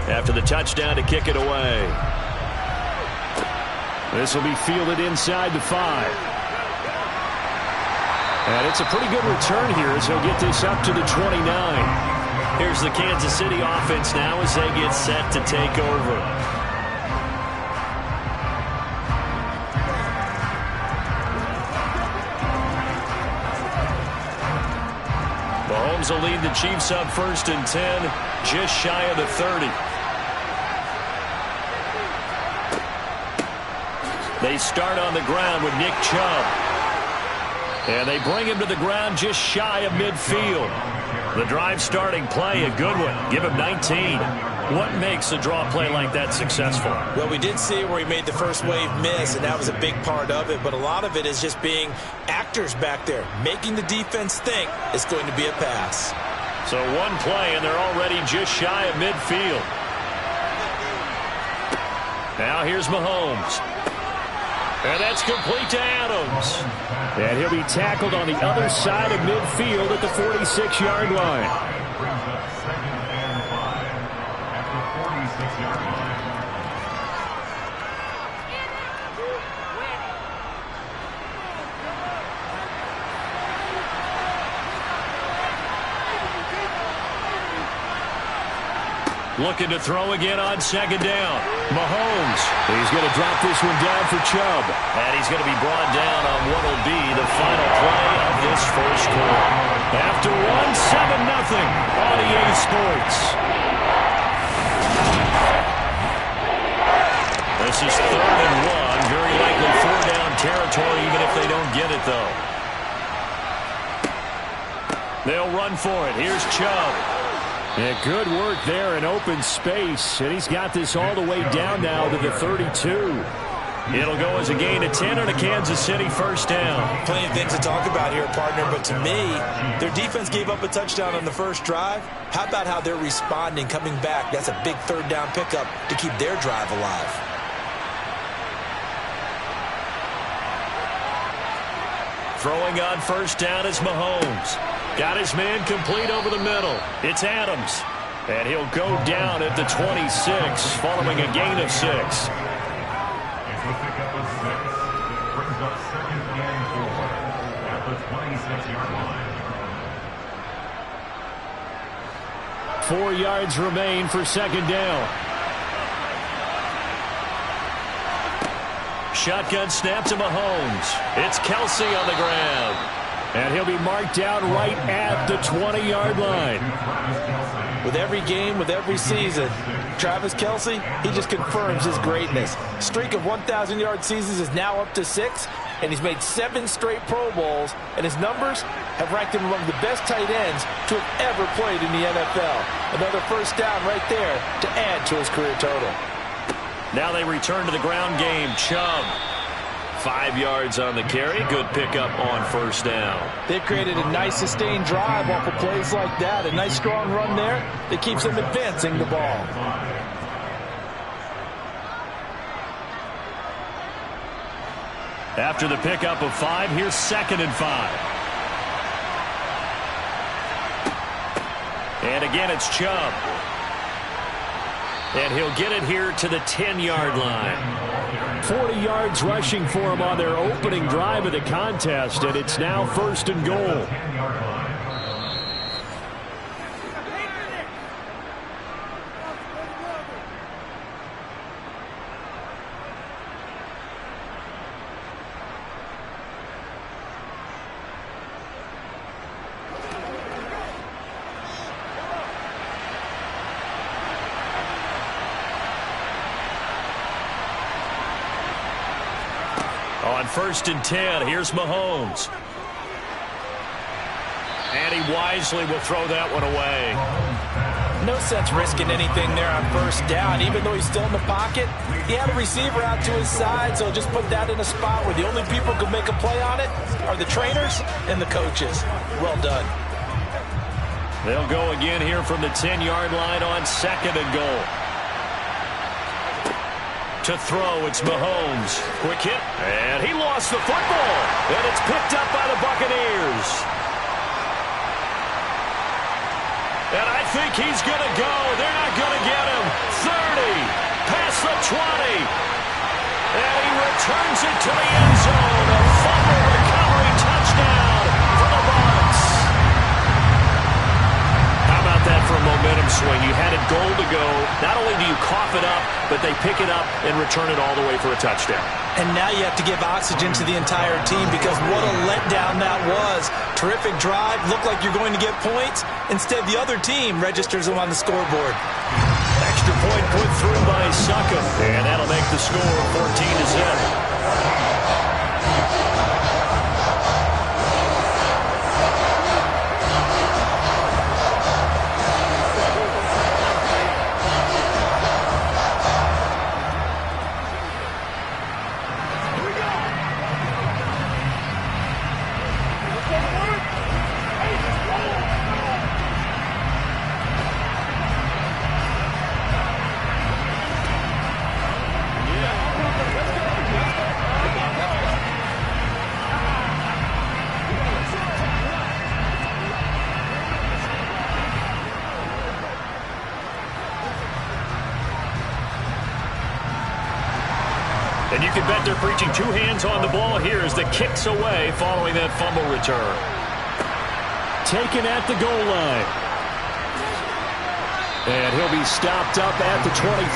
After the touchdown to kick it away. This will be fielded inside the 5. And it's a pretty good return here as he'll get this up to the 29. Here's the Kansas City offense now as they get set to take over. Mahomes will lead the Chiefs up 1st and 10, just shy of the 30. They start on the ground with Nick Chubb. And they bring him to the ground just shy of midfield. The drive starting play, a good one. Give him 19. What makes a draw play like that successful? Well, we did see where he made the first wave miss, and that was a big part of it. But a lot of it is just being actors back there, making the defense think it's going to be a pass. So one play, and they're already just shy of midfield. Now here's Mahomes. And that's complete to Adams. And he'll be tackled on the other side of midfield at the 46-yard line. Looking to throw again on 2nd down. Mahomes. He's going to drop this one down for Chubb. And he's going to be brought down on what will be the final play of this first quarter. After one, 7-0 on EA Sports. This is 3rd and 1. Very likely 4-down territory, even if they don't get it, though. They'll run for it. Here's Chubb. Yeah, good work there in open space. And he's got this all the way down now to the 32. It'll go as a gain of 10 on a Kansas City 1st down. Plenty of things to talk about here, partner, but to me, their defense gave up a touchdown on the first drive. How about how they're responding, coming back? That's a big 3rd down pickup to keep their drive alive. Throwing on 1st down is Mahomes. Got his man complete over the middle. It's Adams. And he'll go down at the 26, following a gain of 6. It's a pickup of 6. Brings up 2nd and 4 at the 26-yard line. 4 yards remain for 2nd down. Shotgun snap to Mahomes. It's Kelsey on the ground. And he'll be marked down right at the 20-yard line. With every game, with every season, Travis Kelce, he just confirms his greatness. Streak of 1,000-yard seasons is now up to 6, and he's made 7 straight Pro Bowls, and his numbers have ranked him among the best tight ends to have ever played in the NFL. Another 1st down right there to add to his career total. Now they return to the ground game. Chubb. 5 yards on the carry. Good pickup on 1st down. They've created a nice sustained drive off of plays like that. A nice strong run there that keeps them advancing the ball. After the pickup of 5, here's 2nd and 5. And again, it's Chubb. And he'll get it here to the 10-yard line. 40 yards rushing for him on their opening drive of the contest, and it's now 1st and goal. On 1st and 10, here's Mahomes. And he wisely will throw that one away. No sense risking anything there on 1st down. Even though he's still in the pocket, he had a receiver out to his side, so just put that in a spot where the only people who can make a play on it are the trainers and the coaches. Well done. They'll go again here from the 10-yard line on 2nd and goal. To throw, it's Mahomes. Quick hit, and he lost the football. And it's picked up by the Buccaneers. And I think he's going to go. They're not going to get him. 30, past the 20. And he returns it to the end zone. A fumble recovery touchdown for the Bucs. How about that for a momentum time swing. You had a goal to go. Not only do you cough it up, but they pick it up and return it all the way for a touchdown. And now you have to give oxygen to the entire team because what a letdown that was. Terrific drive. Looked like you're going to get points. Instead, the other team registers them on the scoreboard. Extra point put through by Succop. And that'll make the score 14-7. And you can bet they're preaching two hands on the ball here as the kick's away following that fumble return. Taken at the goal line. And he'll be stopped up at the 25.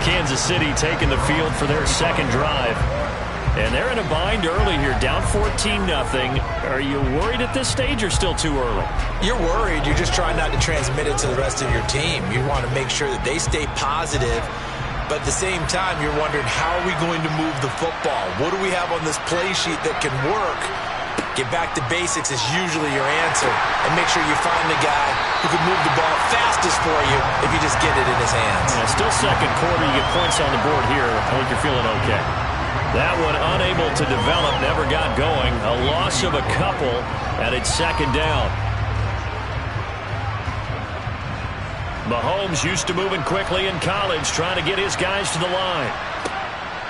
Kansas City taking the field for their second drive. And they're in a bind early here, down 14-0. Are you worried at this stage or still too early? You're worried. You're just trying not to transmit it to the rest of your team. You want to make sure that they stay positive. But at the same time, you're wondering, how are we going to move the football? What do we have on this play sheet that can work? Get back to basics is usually your answer. And make sure you find the guy who can move the ball fastest for you if you just get it in his hands. Yeah, still second quarter. You get points on the board here. I think you're feeling okay. That one unable to develop, never got going. A loss of a couple, and it's second down. Mahomes used to moving quickly in college, trying to get his guys to the line.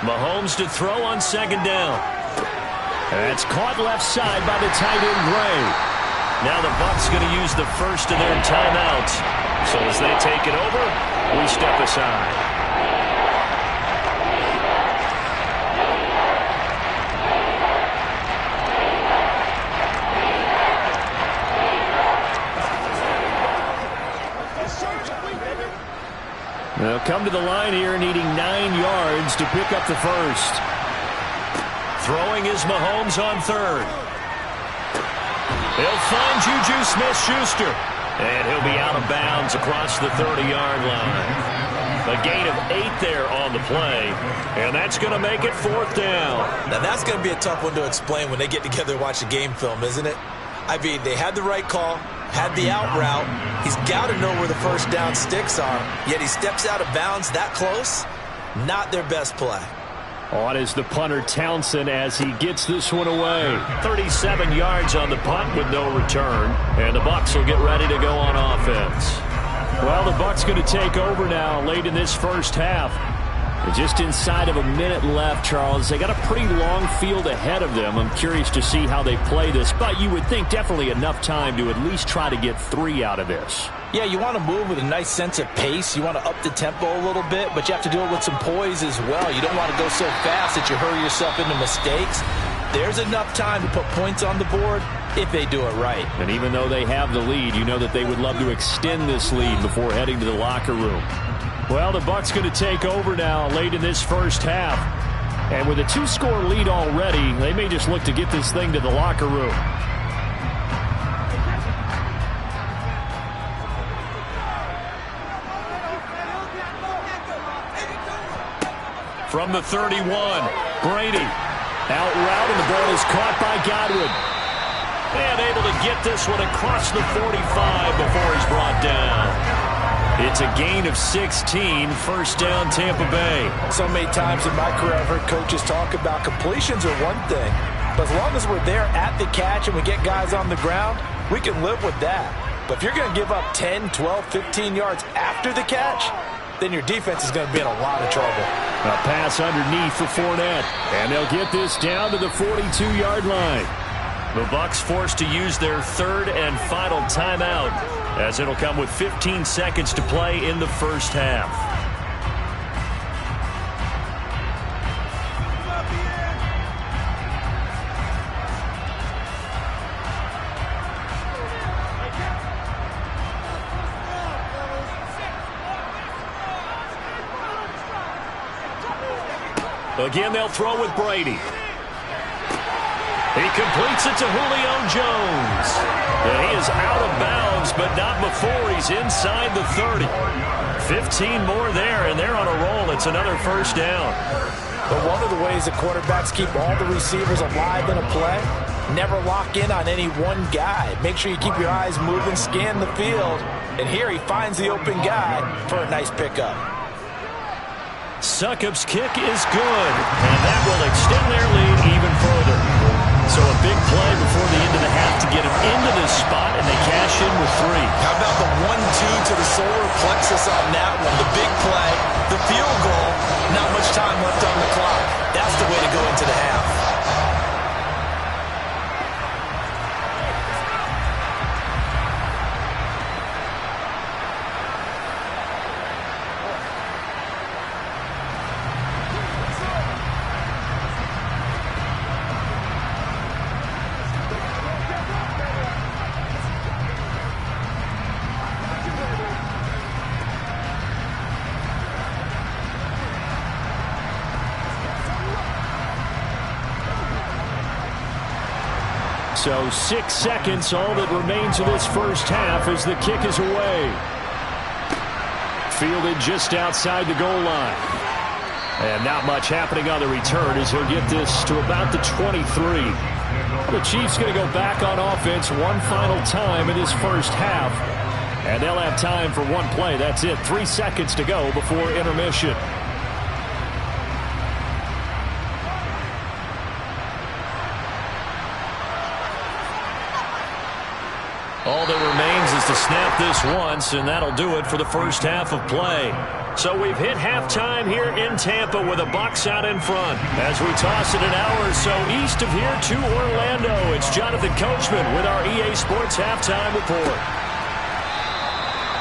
Mahomes to throw on second down. That's caught left side by the tight end, Gray. Now the Bucs going to use the first of their timeouts. So as they take it over, we step aside. They'll come to the line here needing 9 yards to pick up the first. Throwing is Mahomes on third. He'll find Juju Smith-Schuster. And he'll be out of bounds across the 30-yard line. A gain of 8 there on the play. And that's going to make it fourth down. Now that's going to be a tough one to explain when they get together and watch the game film, isn't it? I mean, they had the right call, had the out route. He's got to know where the first down sticks are, yet he steps out of bounds that close. Not their best play. On is the punter, Townsend, as he gets this one away. 37 yards on the punt with no return. And the Bucs will get ready to go on offense. Well, the Bucs going to take over now late in this first half. Just inside of a minute left, Charles. They got a pretty long field ahead of them. I'm curious to see how they play this, but you would think definitely enough time to at least try to get 3 out of this. Yeah, you want to move with a nice sense of pace. You want to up the tempo a little bit, but you have to do it with some poise as well. You don't want to go so fast that you hurry yourself into mistakes. There's enough time to put points on the board if they do it right. And even though they have the lead, you know that they would love to extend this lead before heading to the locker room. Well, the Bucs going to take over now late in this first half. And with a 2-score lead already, they may just look to get this thing to the locker room. From the 31, Brady. Out route, and the ball is caught by Godwin. And able to get this one across the 45 before he's brought down. It's a gain of 16, first down Tampa Bay. So many times in my career I've heard coaches talk about completions are one thing, but as long as we're there at the catch and we get guys on the ground, we can live with that. But if you're going to give up 10, 12, 15 yards after the catch, then your defense is going to be in a lot of trouble. A pass underneath for Fournette, and they'll get this down to the 42-yard line. The Bucs forced to use their third and final timeout, as it'll come with 15 seconds to play in the first half. Again, they'll throw with Brady. He completes it to Julio Jones. And he is out of bounds, but not before he's inside the 30. 15 more there, and they're on a roll. It's another first down. But one of the ways that quarterbacks keep all the receivers alive in a play, never lock in on any one guy. Make sure you keep your eyes moving, scan the field. And here he finds the open guy for a nice pickup. Succop's kick is good, and that will extend their lead even further. So a big play before the end of the half to get him into this spot, and they cash in with 3. How about the 1-2 to the solar plexus on that one? The big play, the field goal, not much time left on the clock. That's the way to go into the half. So 6 seconds, all that remains of this first half as the kick is away. Fielded just outside the goal line. And not much happening on the return as he'll get this to about the 23. The Chiefs going to go back on offense one final time in this first half. And they'll have time for one play. That's it. 3 seconds to go before intermission. All that remains is to snap this once, and that'll do it for the first half of play. So we've hit halftime here in Tampa with the Bucs out in front. As we toss it an hour or so east of here to Orlando, it's Jonathan Coachman with our EA Sports Halftime Report.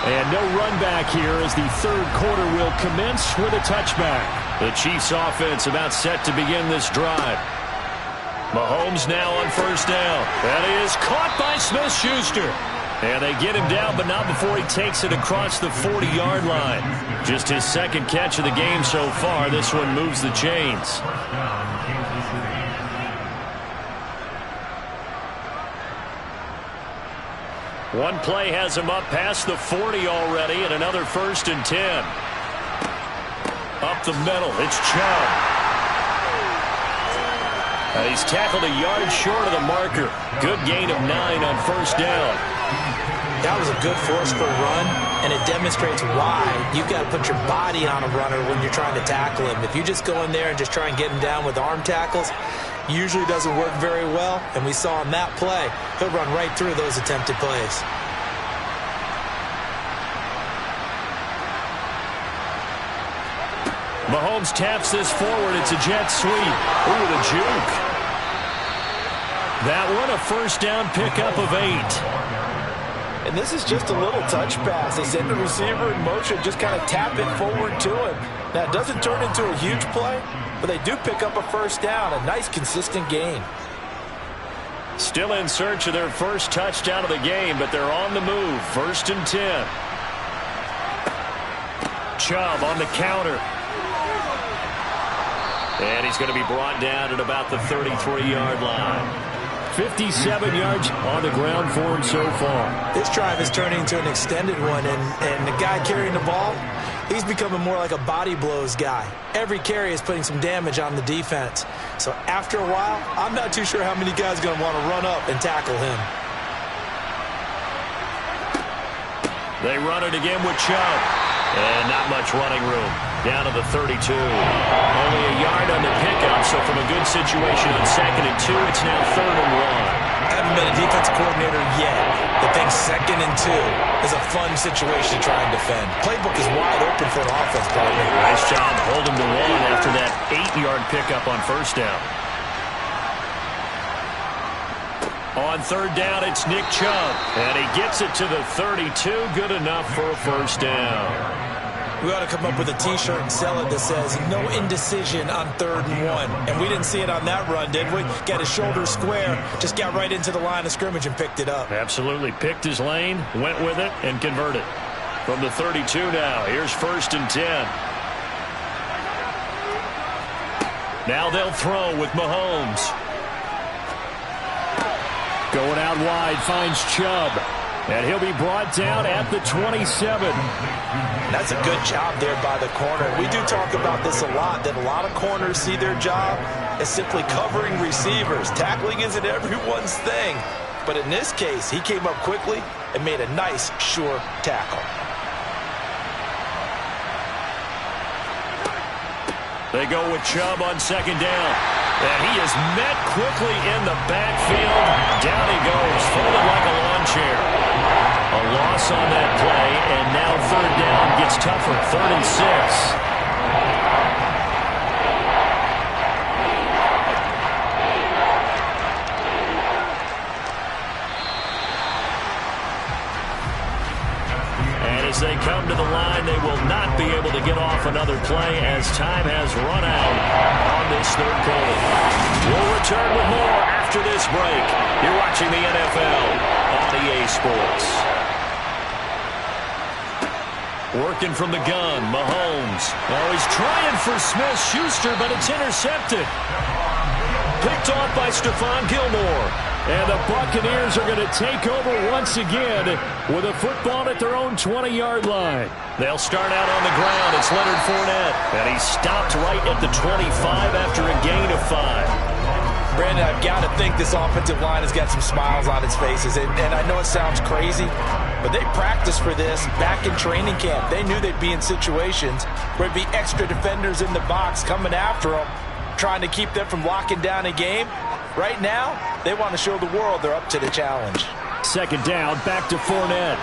And no run back here as the third quarter will commence with a touchback. The Chiefs offense about set to begin this drive. Mahomes now on first down. That is caught by Smith-Schuster. And they get him down, but not before he takes it across the 40-yard line. Just his second catch of the game so far. This one moves the chains. One play has him up past the 40 already, and another 1st and 10. Up the middle, it's Chubb. He's tackled a yard short of the marker. Good gain of 9 on first down. That was a good forceful run, and it demonstrates why you've got to put your body on a runner when you're trying to tackle him. If you just go in there and just try and get him down with arm tackles, usually doesn't work very well, and we saw on that play, he'll run right through those attempted plays. Mahomes taps this forward. It's a jet sweep. Ooh, the juke. That one, a first down pickup of 8. And this is just a little touch pass. They send the receiver in motion, just kind of tap it forward to him. Now, it doesn't turn into a huge play, but they do pick up a first down. A nice, consistent gain. Still in search of their first touchdown of the game, but they're on the move. 1st and 10. Chubb on the counter. And he's going to be brought down at about the 33-yard line. 57 yards on the ground for him so far. This drive is turning into an extended one, and the guy carrying the ball, he's becoming more like a body blows guy. Every carry is putting some damage on the defense. So after a while, I'm not too sure how many guys are going to want to run up and tackle him. They run it again with Chubb. And not much running room. Down to the 32. Only a yard on the pickup, so from a good situation on 2nd and 2, it's now 3rd and 1. I haven't been a defensive coordinator yet, but think 2nd and 2 is a fun situation to try and defend. Playbook is wide open for an offense, partner. Nice job holding to 1 after that 8-yard pickup on first down. On 3rd down, it's Nick Chubb, and he gets it to the 32. Good enough for a first down. We ought to come up with a T-shirt and sell it that says, no indecision on 3rd and 1. And we didn't see it on that run, did we? Got his shoulder square, just got right into the line of scrimmage and picked it up. Absolutely. Picked his lane, went with it, and converted. From the 32 now, here's 1st and 10. Now they'll throw with Mahomes. Going out wide, finds Chubb. And he'll be brought down at the 27. That's a good job there by the corner. We do talk about this a lot, that a lot of corners see their job as simply covering receivers. Tackling isn't everyone's thing. But in this case, he came up quickly and made a nice, sure tackle. They go with Chubb on second down. And he is met quickly in the backfield. Down he goes, folded like a lawn chair. A loss on that play, and now third down gets tougher. 3rd and 6. As they come to the line, they will not be able to get off another play as time has run out on this third quarter. We'll return with more after this break. You're watching the NFL on EA Sports. Working from the gun, Mahomes. Oh, he's trying for Smith-Schuster, but it's intercepted. Picked off by Stephon Gilmore. And the Buccaneers are going to take over once again with a football at their own 20-yard line. They'll start out on the ground. It's Leonard Fournette. And he stopped right at the 25 after a gain of 5. Brandon, I've got to think this offensive line has got some smiles on its faces. And I know it sounds crazy, but they practiced for this back in training camp. They knew they'd be in situations where there'd be extra defenders in the box coming after them, trying to keep them from locking down a game. Right now, they want to show the world they're up to the challenge. Second down, back to Fournette.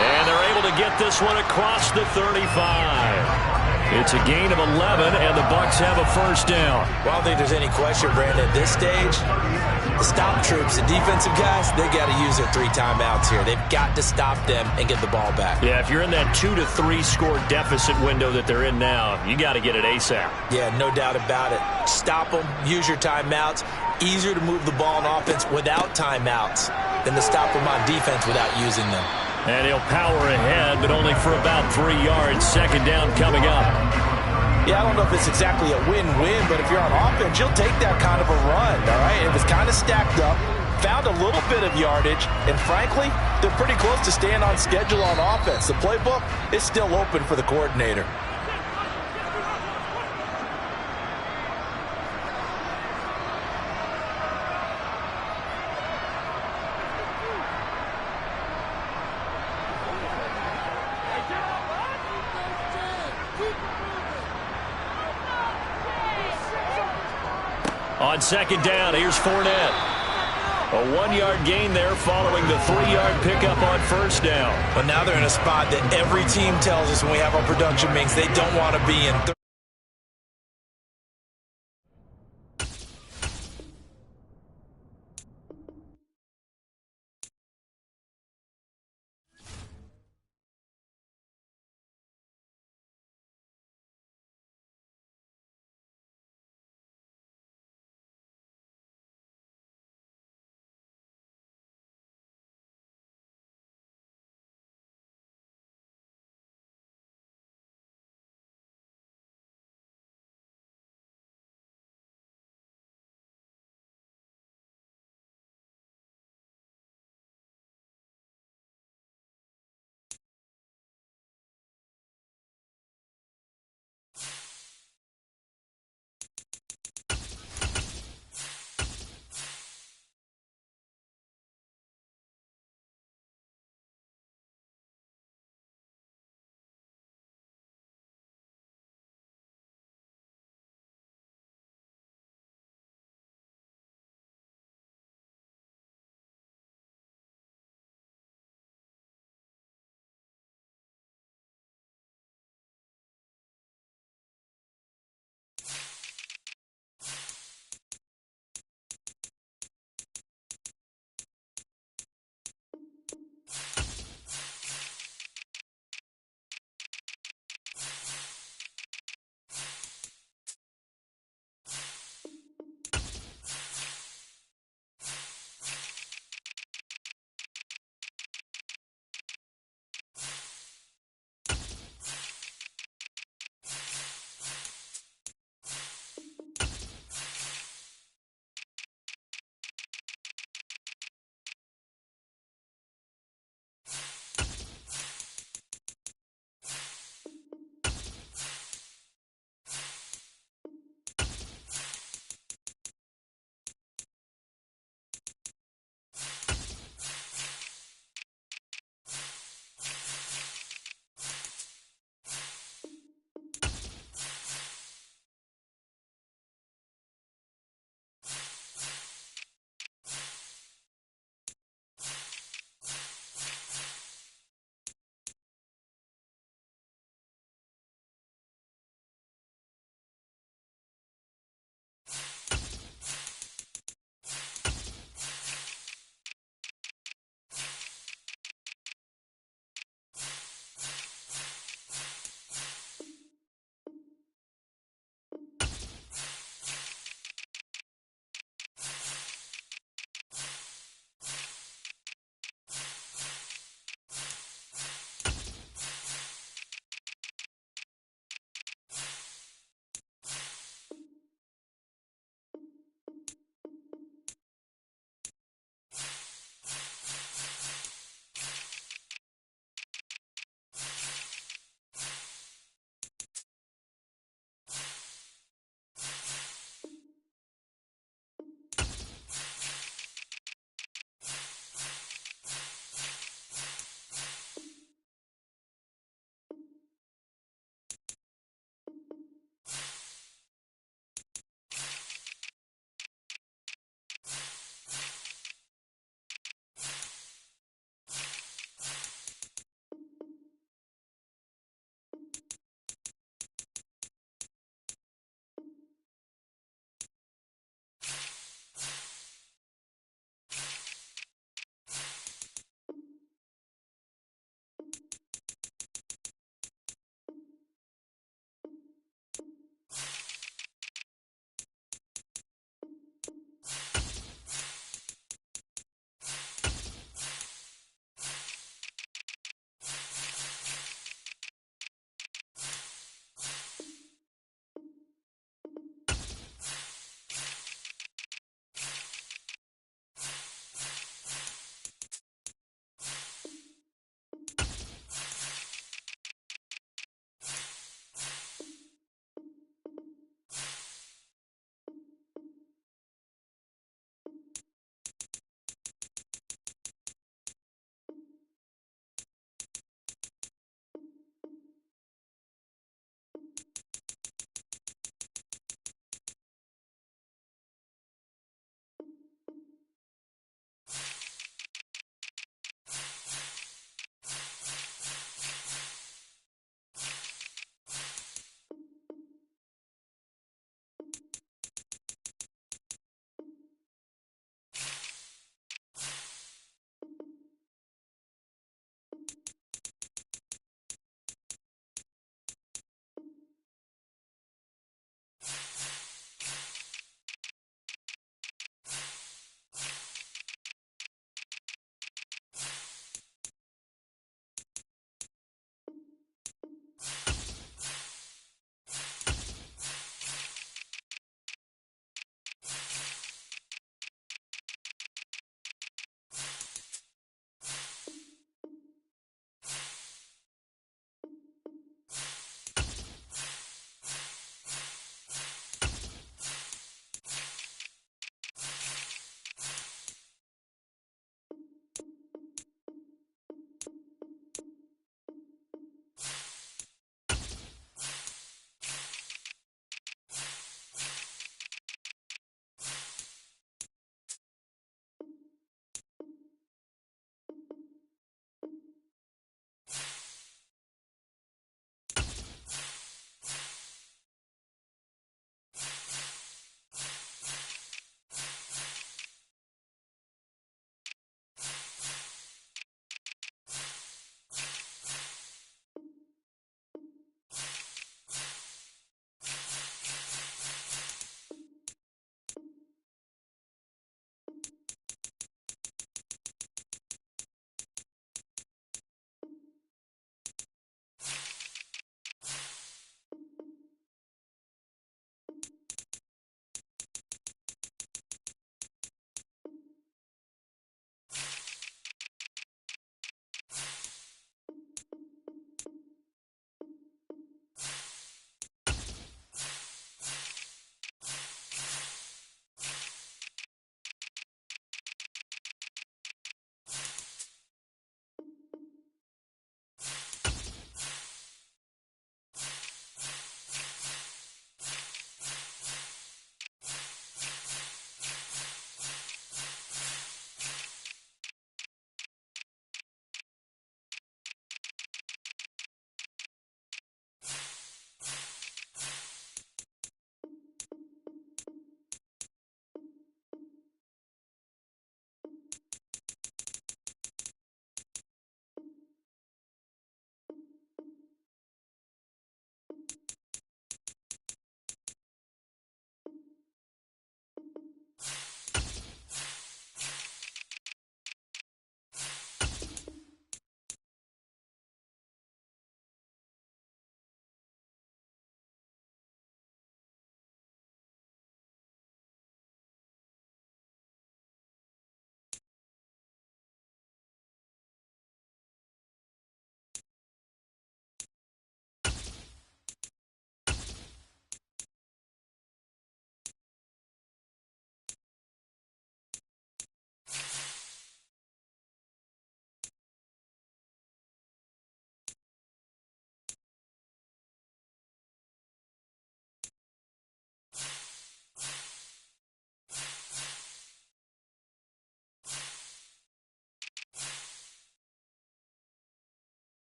And they're able to get this one across the 35. It's a gain of 11, and the Bucs have a first down. Well, I don't think there's any question, Brandon, at this stage, the stop troops, the defensive guys, they got to use their 3 timeouts here. They've got to stop them and get the ball back. Yeah, if you're in that 2 to 3 score deficit window that they're in now, you got to get it ASAP. Yeah, no doubt about it. Stop them, use your timeouts. Easier to move the ball on offense without timeouts than to stop them on defense without using them. And he'll power ahead, but only for about 3 yards. Second down coming up. Yeah, I don't know if it's exactly a win-win, but if you're on offense, you'll take that kind of a run, all right? It was kind of stacked up, found a little bit of yardage, and frankly, they're pretty close to staying on schedule on offense. The playbook is still open for the coordinator. On second down, here's Fournette. A 1-yard gain there following the 3-yard pickup on first down. But now they're in a spot that every team tells us when we have our production meetings they don't want to be in.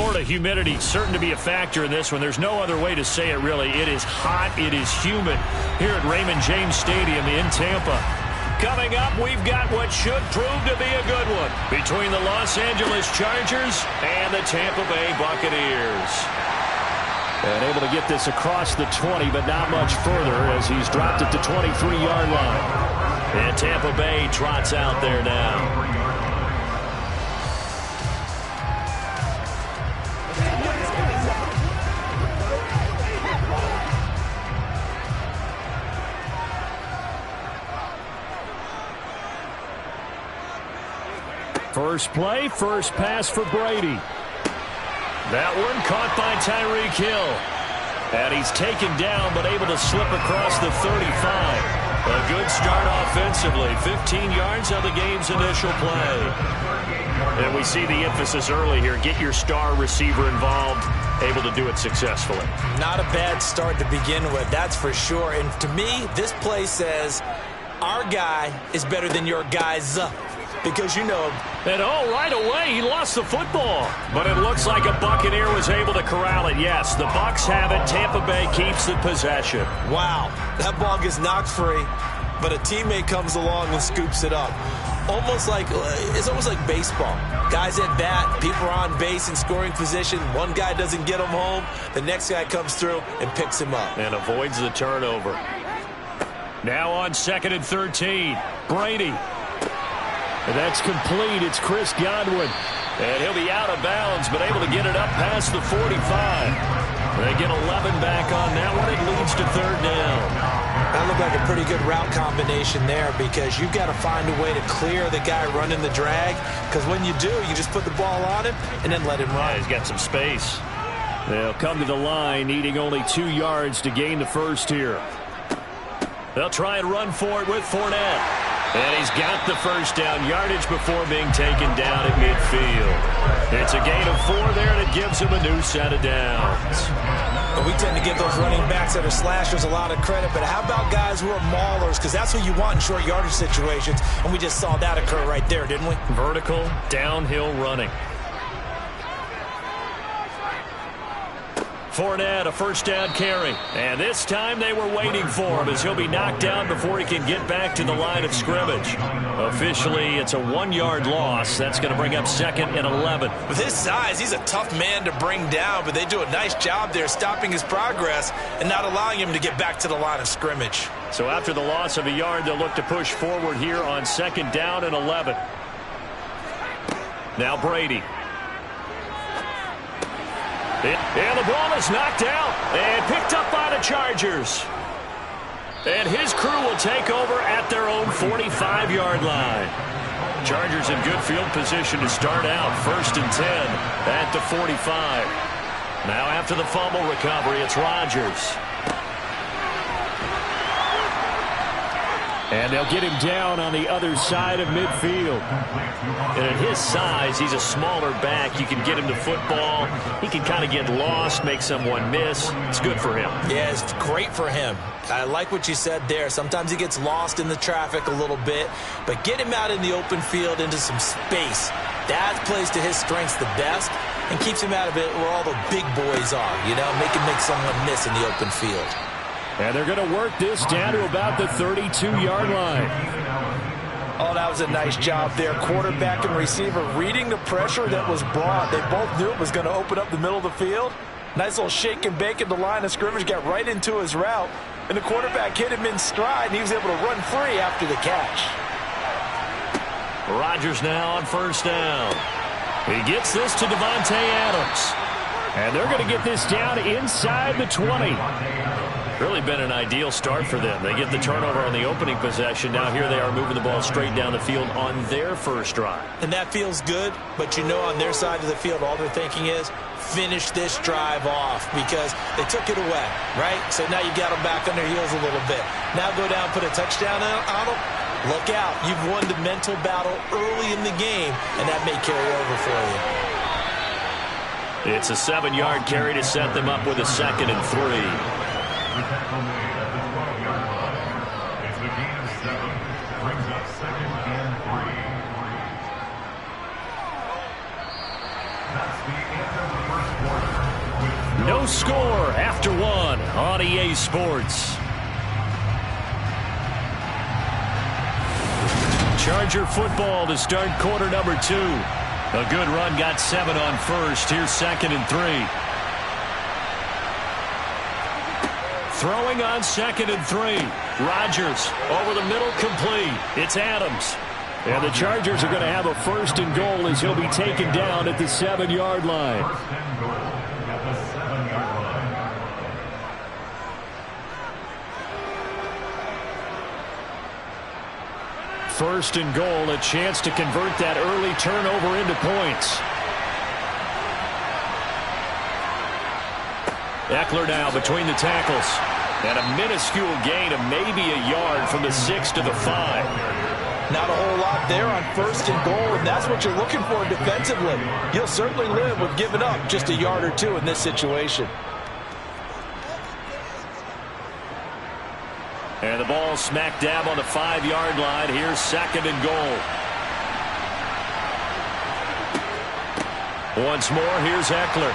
Florida humidity certain to be a factor in this one. There's no other way to say it, really. It is hot. It is humid here at Raymond James Stadium in Tampa. Coming up, we've got what should prove to be a good one between the Los Angeles Chargers and the Tampa Bay Buccaneers. And able to get this across the 20, but not much further as he's dropped it to 23-yard line. And Tampa Bay trots out there now. First play, first pass for Brady. That one caught by Tyreek Hill. And he's taken down, but able to slip across the 35. A good start offensively. 15 yards on the game's initial play. And we see the emphasis early here. Get your star receiver involved. Able to do it successfully. Not a bad start to begin with, that's for sure. And to me, this play says, our guy is better than your guys. Because you know. And right away, he lost the football. But it looks like a Buccaneer was able to corral it. Yes, the Bucs have it. Tampa Bay keeps the possession. Wow, that ball gets knocked free, but a teammate comes along and scoops it up. It's almost like baseball. Guys at bat, people are on base in scoring position. One guy doesn't get him home. The next guy comes through and picks him up. And avoids the turnover. Now on 2nd and 13, Brady. And that's complete. It's Chris Godwin. And he'll be out of bounds, but able to get it up past the 45. They get 11 back on that one. It leads to 3rd down. That looked like a pretty good route combination there because you've got to find a way to clear the guy running the drag. Because when you do, you just put the ball on him and then let him run. Yeah, he's got some space. They'll come to the line, needing only 2 yards to gain the first here. They'll try and run for it with Fournette. And he's got the first down yardage before being taken down at midfield. It's a gain of 4 there, and it gives him a new set of downs. But we tend to give those running backs that are slashers a lot of credit, but how about guys who are maulers? Because that's what you want in short yardage situations, and we just saw that occur right there, didn't we? Vertical, downhill running. Fournette, a first down carry. And this time they were waiting for him as he'll be knocked down before he can get back to the line of scrimmage. Officially, it's a 1-yard loss. That's going to bring up 2nd and 11. With his size, he's a tough man to bring down, but they do a nice job there stopping his progress and not allowing him to get back to the line of scrimmage. So after the loss of a yard, they'll look to push forward here on 2nd down and 11. Now Brady. And the ball is knocked out and picked up by the Chargers. And his crew will take over at their own 45-yard line. Chargers in good field position to start out. 1st and 10 at the 45. Now after the fumble recovery, it's Rodgers. And they'll get him down on the other side of midfield. And at his size, he's a smaller back. You can get him to football. He can kind of get lost, make someone miss. It's good for him. Yeah, it's great for him. I like what you said there. Sometimes he gets lost in the traffic a little bit, but get him out in the open field into some space. That plays to his strengths the best and keeps him out of it where all the big boys are, you know, make him make someone miss in the open field. And they're going to work this down to about the 32-yard line. Oh, that was a nice job there. Quarterback and receiver reading the pressure that was brought. They both knew it was going to open up the middle of the field. Nice little shake and bake at the line of scrimmage, got right into his route. And the quarterback hit him in stride, and he was able to run free after the catch. Rodgers now on 1st down. He gets this to Davante Adams. And they're going to get this down inside the 20. Really been an ideal start for them. They get the turnover on the opening possession. Now here they are moving the ball straight down the field on their first drive. And that feels good, but you know on their side of the field all they're thinking is finish this drive off because they took it away, right? So now you got them back on their heels a little bit. Now go down, put a touchdown on them. Look out. You've won the mental battle early in the game, and that may carry over for you. It's a 7-yard carry to set them up with a 2nd and 3. The tackle made at the 12-yard line. It's a gain of 7. Brings up 2nd and 3. That's the end of the first No score after one on EA Sports. Charger football to start quarter number 2. A good run got 7 on first. Here's 2nd and 3. Throwing on 2nd and 3. Rodgers over the middle, complete. It's Adams. And the Chargers are going to have a 1st and goal as he'll be taken down at the 7-yard line. 1st and goal at the 7-yard line. First and goal, a chance to convert that early turnover into points. Eckler now between the tackles. And a minuscule gain of maybe a yard from the 6 to the 5. Not a whole lot there on 1st and goal, and that's what you're looking for defensively. You'll certainly live with giving up just a yard or 2 in this situation. And the ball smack dab on the 5-yard line. Here's 2nd and goal. Once more, here's Eckler.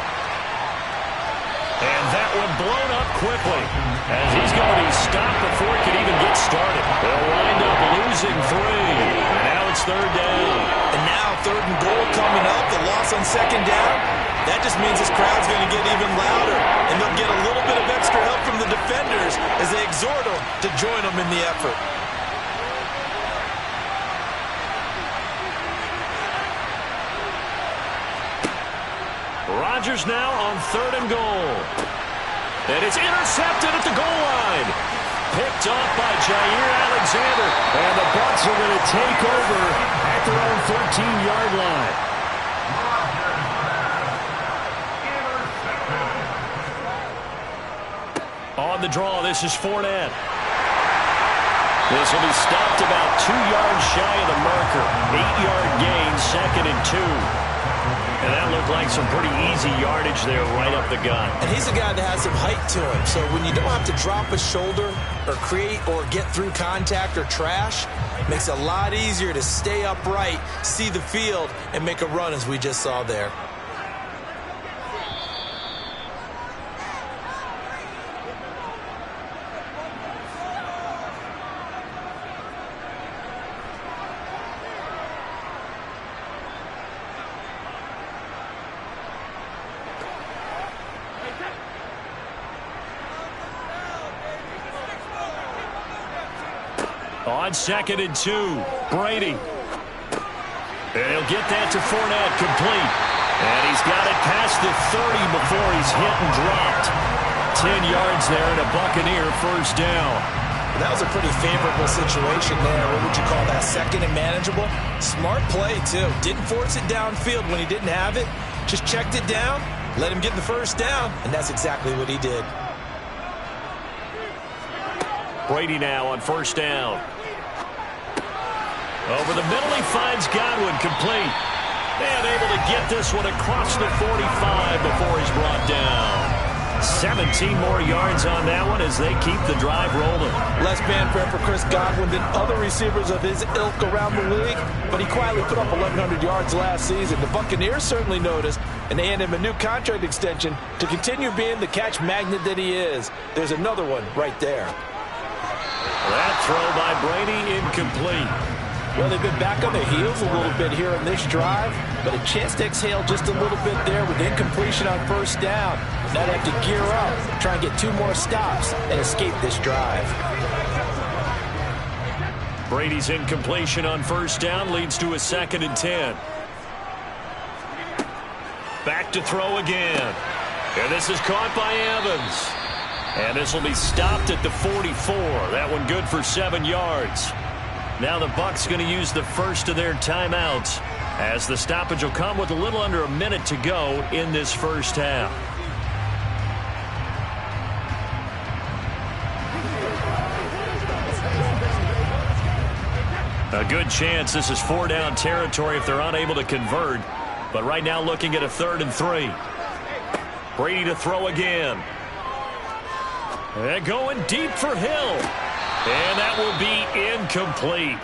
And that one blown up quickly as he's going to be stopped before he can even get started. They'll wind up losing 3. And now it's 3rd down. And now 3rd and goal coming up. The loss on 2nd down. That just means this crowd's going to get even louder. And they'll get a little bit of extra help from the defenders as they exhort them to join them in the effort. Rodgers now on 3rd and goal. And it's intercepted at the goal line. Picked off by Jair Alexander. And the Bucs are going to take over at their own 13-yard line. On the draw, this is Fournette. This will be stopped about 2 yards shy of the marker. 8-yard gain, 2nd and 2. And that looked like some pretty easy yardage there right up the gut. And he's a guy that has some height to him. So when you don't have to drop a shoulder or create or get through contact or trash, it makes it a lot easier to stay upright, see the field, and make a run as we just saw there. On 2nd and 2, Brady. And he'll get that to Fournette, complete. And he's got it past the 30 before he's hit and dropped. 10 yards there and a Buccaneer 1st down. That was a pretty favorable situation there. What would you call that? 2nd and manageable? Smart play, too. Didn't force it downfield when he didn't have it. Just checked it down, let him get the 1st down, and that's exactly what he did. Brady now on 1st down. Over the middle, he finds Godwin, complete. And able to get this one across the 45 before he's brought down. 17 more yards on that one as they keep the drive rolling. Less fanfare for Chris Godwin than other receivers of his ilk around the league, but he quietly put up 1,100 yards last season. The Buccaneers certainly noticed, and they handed him a new contract extension to continue being the catch magnet that he is. There's another one right there. That throw by Brady incomplete. Well, they've been back on their heels a little bit here in this drive, but a chance to exhale just a little bit there with incompletion on 1st down. Now they have to gear up, try and get 2 more stops, and escape this drive. Brady's incompletion on 1st down leads to a 2nd and 10. Back to throw again. And this is caught by Evans. And this will be stopped at the 44. That one good for 7 yards. Now the Bucs going to use the first of their timeouts as the stoppage will come with a little under a minute to go in this 1st half. A good chance this is 4-down territory if they're unable to convert. But right now looking at a 3rd and 3. Brady to throw again. And going deep for Hill. And that will be incomplete.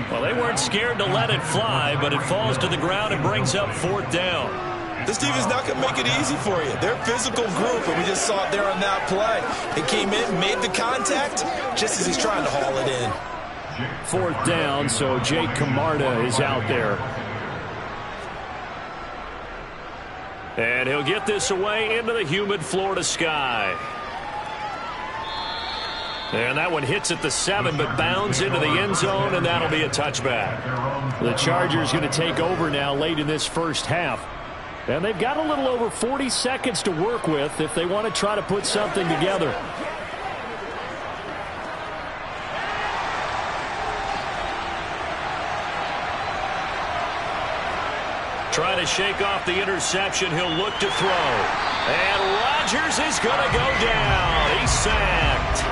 Well, they weren't scared to let it fly, but it falls to the ground and brings up 4th down. This team is not going to make it easy for you. They're a physical group, and we just saw it there on that play. He came in, made the contact, just as he's trying to haul it in. 4th down, so Jake Camarda is out there. And he'll get this away into the humid Florida sky. And that one hits at the 7, but bounds into the end zone, and that'll be a touchback. The Chargers going to take over now late in this first half. And they've got a little over 40 seconds to work with if they want to try to put something together. Trying to shake off the interception. He'll look to throw. And Rodgers is going to go down. He's sacked.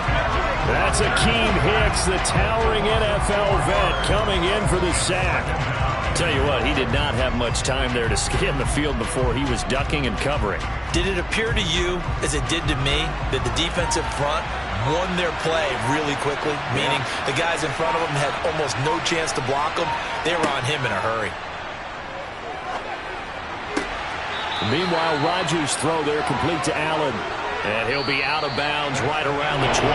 That's Akeem Hicks, the towering NFL vet, coming in for the sack. Tell you what, he did not have much time there to scan the field before he was ducking and covering. Did it appear to you, as it did to me, that the defensive front won their play really quickly? Meaning the guys in front of them had almost no chance to block them. They were on him in a hurry. Meanwhile, Rodgers' throw there complete to Allen. And he'll be out of bounds right around the 20.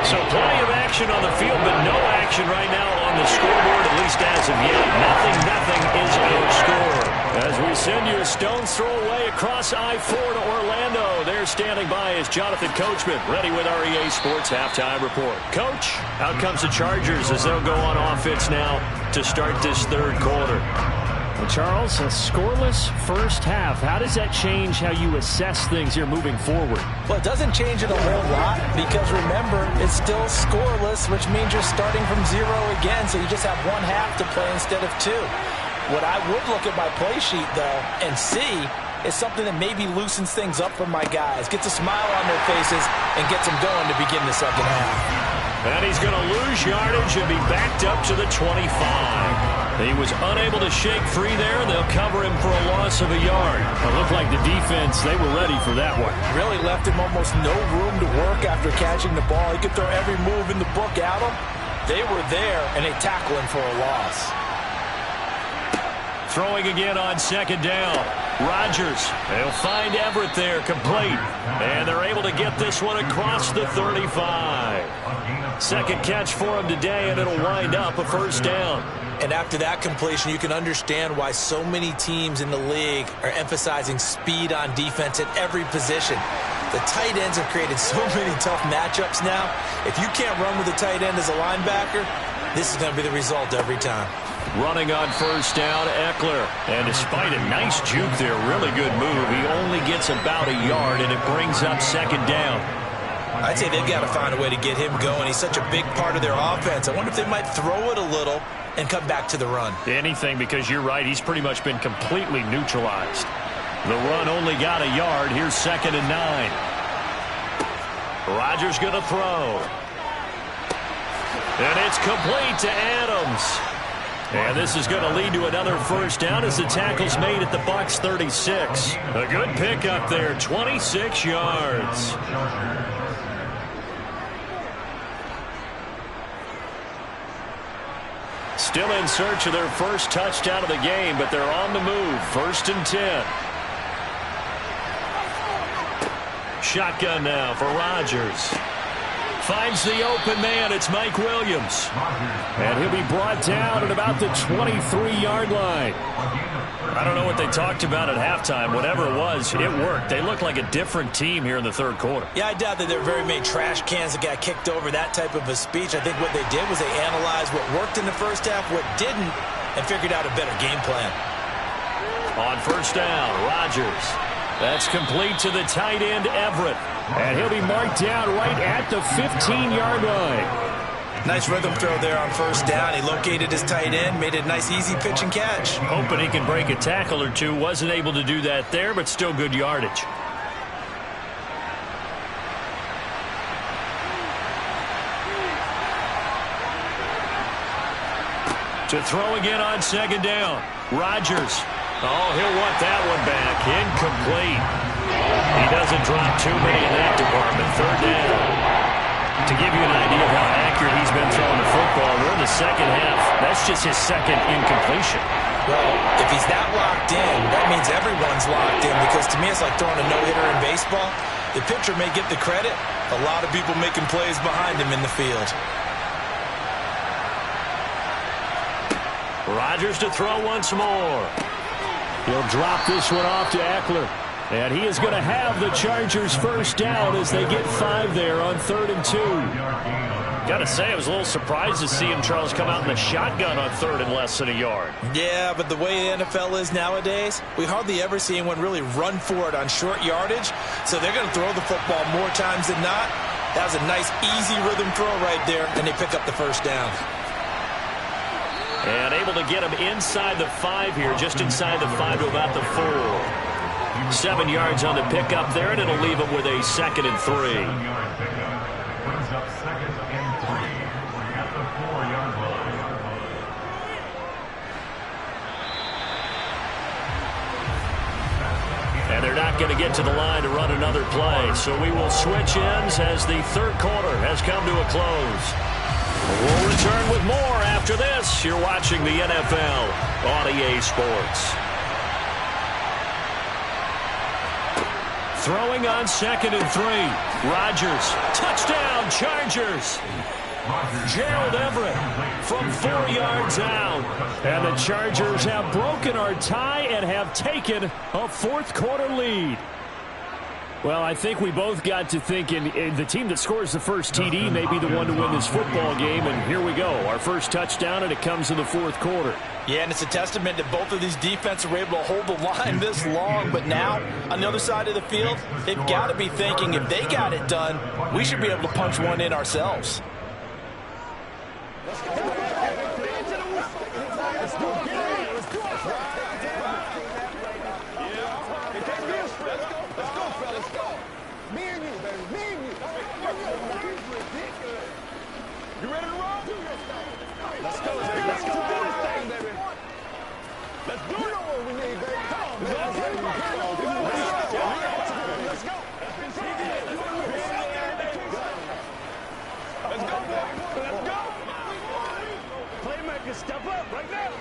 So plenty of action on the field, but no action right now on the scoreboard, at least as of yet. Nothing is our score. As we send you a stone's throw away across I-4 to Orlando. There standing by is Jonathan Coachman, ready with our EA Sports Halftime Report. Coach, out comes the Chargers as they'll go on offense now to start this third quarter. Well, Charles, a scoreless first half. How does that change how you assess things here moving forward? Well, it doesn't change it a whole lot because, remember, it's still scoreless, which means you're starting from 0 again, so you just have one half to play instead of 2. What I would look at my play sheet, though, and see is something that maybe loosens things up for my guys, gets a smile on their faces, and gets them going to begin the second half. And he's going to lose yardage and be backed up to the 25. He was unable to shake free there. They'll cover him for a loss of a yard. It looked like the defense, they were ready for that one. Really left him almost no room to work after catching the ball. He could throw every move in the book at him. They were there, and they tackle him for a loss. Throwing again on second down. Rodgers, they'll find Everett there, complete. And they're able to get this one across the 35. Second catch for him today, and it'll wind up a first down. And after that completion, you can understand why so many teams in the league are emphasizing speed on defense at every position. The tight ends have created so many tough matchups now. If you can't run with a tight end as a linebacker, this is going to be the result every time. Running on first down, Eckler. And despite a nice juke there, really good move, he only gets about a yard, and it brings up second down. I'd say they've got to find a way to get him going. He's such a big part of their offense. I wonder if they might throw it a little and come back to the run. Anything, because you're right, he's pretty much been completely neutralized. The run only got a yard. Here's 2nd and 9. Rodgers going to throw. And it's complete to Adams. And this is going to lead to another first down as the tackle's made at the Bucs 36. A good pickup there, 26 yards. Still in search of their first touchdown of the game, but they're on the move. 1st and 10. Shotgun now for Rodgers. Finds the open man. It's Mike Williams. And he'll be brought down at about the 23-yard line. I don't know what they talked about at halftime. Whatever it was, it worked. They look like a different team here in the third quarter. Yeah, I doubt that there are very many trash cans that got kicked over, that type of a speech. I think what they did was they analyzed what worked in the first half, what didn't, and figured out a better game plan. On first down, Rodgers. That's complete to the tight end, Everett. And he'll be marked down right at the 15-yard line. Nice rhythm throw there on first down. He located his tight end, made a nice easy pitch and catch. Hoping he can break a tackle or two. Wasn't able to do that there, but still good yardage. To throw again on second down. Rodgers. Oh, he'll want that one back. Incomplete. He doesn't drop too many in that department. 3rd down. To give you an idea of how accurate he's been throwing the football, we're in the second half. That's just his second incompletion. Well, if he's that locked in, that means everyone's locked in, because to me it's like throwing a no-hitter in baseball. The pitcher may get the credit, a lot of people making plays behind him in the field. Rodgers to throw once more. He'll drop this one off to Eckler. And he is going to have the Chargers first down as they get 5 there on 3rd and 2. Got to say, I was a little surprised to see him, Charles, come out in the shotgun on 3rd and less than a yard. Yeah, but the way the NFL is nowadays, we hardly ever see anyone really run for it on short yardage. So they're going to throw the football more times than not. That was a nice, easy rhythm throw right there, and they pick up the first down. And able to get him inside the 5 here, just inside the 5 to about the 4. 7 yards on the pickup there, and it'll leave him with a 2nd and 3. 7-yard pickup brings up 2nd and 3 at the 4-yard line. And they're not going to get to the line to run another play, so we will switch ends as the 3rd quarter has come to a close. We'll return with more after this. You're watching the NFL on EA Sports. Throwing on 2nd and 3. Rodgers. Touchdown, Chargers. Gerald Everett from 4 yards out. And the Chargers have broken our tie and have taken a 4th quarter lead. Well, I think we both got to thinking the team that scores the first TD may be the one to win this football game. And here we go. Our first touchdown, and it comes in the 4th quarter. Yeah, and it's a testament that both of these defenses were able to hold the line this long. But now, on the other side of the field, they've got to be thinking if they got it done, we should be able to punch one in ourselves. Step up right now.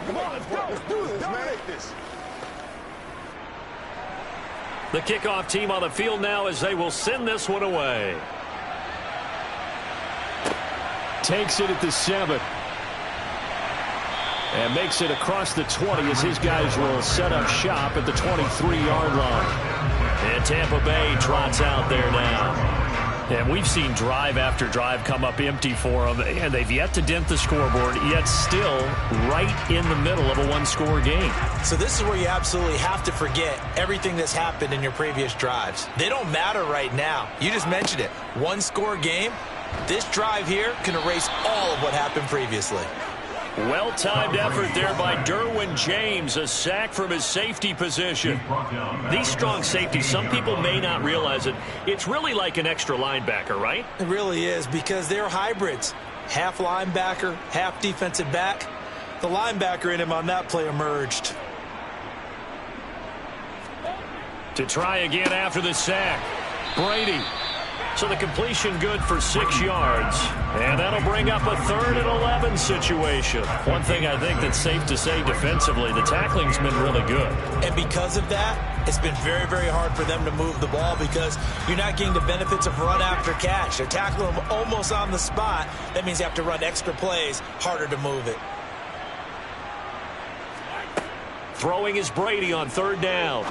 Come on, let's go. Let's do this, man. The kickoff team on the field now as they will send this one away. Takes it at the 7. And makes it across the 20 as his guys will set up shop at the 23-yard line. And Tampa Bay trots out there now. And we've seen drive after drive come up empty for them, and they've yet to dent the scoreboard, yet still right in the middle of a one-score game. So this is where you absolutely have to forget everything that's happened in your previous drives. They don't matter right now. You just mentioned it. One-score game. This drive here can erase all of what happened previously. Well-timed effort there by Derwin James, a sack from his safety position. These strong safeties, some people may not realize it. It's really like an extra linebacker, right? It really is, because they're hybrids. Half linebacker, half defensive back. The linebacker in him on that play emerged. To try again after the sack. Brady. So the completion good for 6 yards. And that'll bring up a 3rd and 11 situation. One thing I think that's safe to say defensively, the tackling's been really good. And because of that, it's been very, very hard for them to move the ball because you're not getting the benefits of run after catch. They're tackling them almost on the spot. That means you have to run extra plays, harder to move it. Throwing is Brady on 3rd down.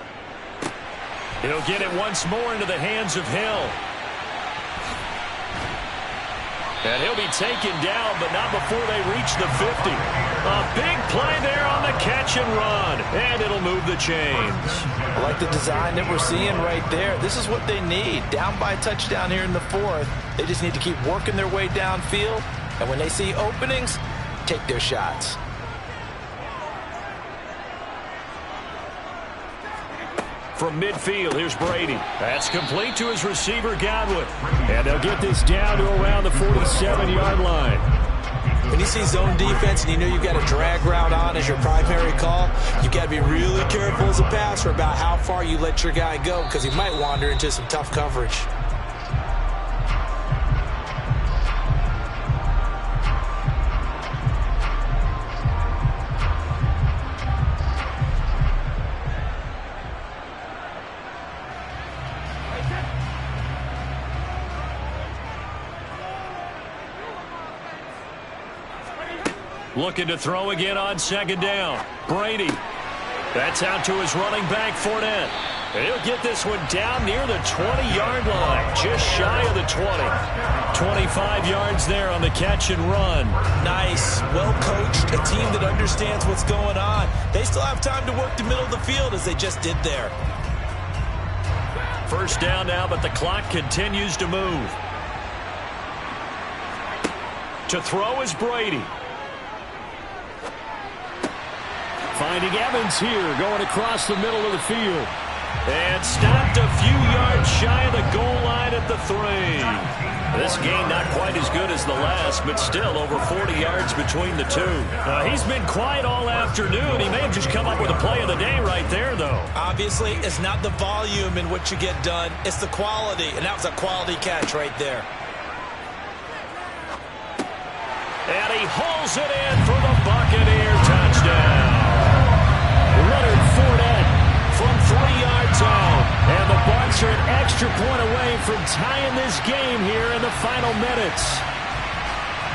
He'll get it once more into the hands of Hill. And he'll be taken down, but not before they reach the 50. A big play there on the catch and run, and it'll move the chains. I like the design that we're seeing right there. This is what they need. Down by a touchdown here in the 4th. They just need to keep working their way downfield, and when they see openings, take their shots. From midfield, here's Brady. That's complete to his receiver, Godwin. And they'll get this down to around the 47-yard line. When you see zone defense and you know you've got a drag route on as your primary call, you've got to be really careful as a passer about how far you let your guy go because he might wander into some tough coverage. Looking to throw again on second down. Brady. That's out to his running back, Fournette. And he'll get this one down near the 20-yard line, just shy of the 20. 25 yards there on the catch and run. Nice, well-coached, a team that understands what's going on. They still have time to work the middle of the field as they just did there. First down now, but the clock continues to move. To throw is Brady. Finding Evans here, going across the middle of the field. And stopped a few yards shy of the goal line at the 3. This game not quite as good as the last, but still over 40 yards between the two. He's been quiet all afternoon. He may have just come up with a play of the day right there, though. Obviously, it's not the volume in what you get done. It's the quality, and that was a quality catch right there. And he hauls it in for the Buccaneer touchdown. Leonard Fournette from 3 yards out. And the Bucs are an extra point away from tying this game here in the final minutes.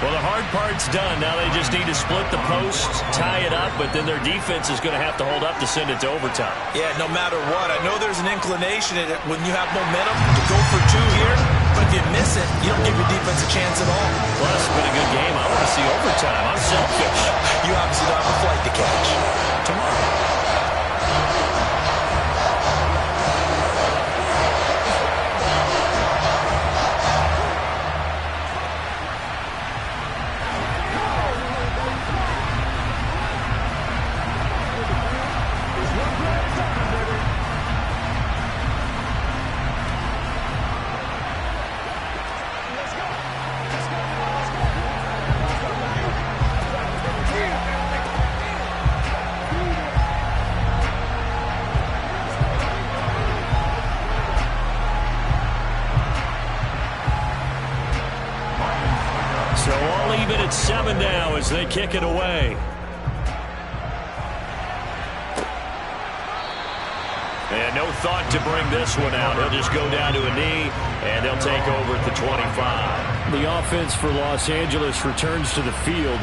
Well, the hard part's done. Now they just need to split the post, tie it up, but then their defense is going to have to hold up to send it to overtime. Yeah, no matter what. I know there's an inclination in it when you have momentum to go for 2 here, but if you miss it, you don't give your defense a chance at all. Plus, it's been a good game. I want to see overtime. I'm selfish. You obviously don't have a flight to catch. Tomorrow. So all even at 7 now as they kick it away. And no thought to bring this one out. He'll just go down to a knee, and they'll take over at the 25. The offense for Los Angeles returns to the field.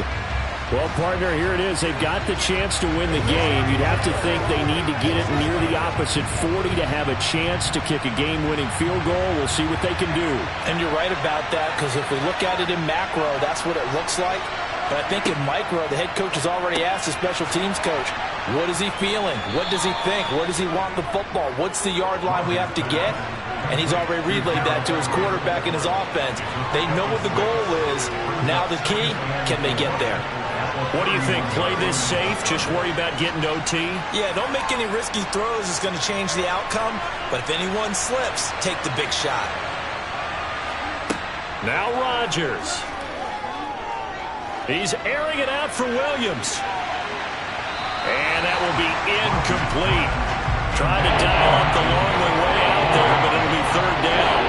Well, partner, here it is. They've got the chance to win the game. You'd have to think they need to get it near the opposite 40 to have a chance to kick a game-winning field goal. We'll see what they can do. And you're right about that, because if we look at it in macro, that's what it looks like. But I think in micro, the head coach has already asked the special teams coach, what is he feeling? What does he think? Where does he want the football? What's the yard line we have to get? And he's already relayed that to his quarterback and his offense. They know what the goal is. Now the key, can they get there? What do you think? Play this safe? Just worry about getting to OT? Yeah, don't make any risky throws. It's going to change the outcome. But if anyone slips, take the big shot. Now Rodgers. He's airing it out for Williams. And that will be incomplete. Trying to dial up the long way out there, but it'll be third down.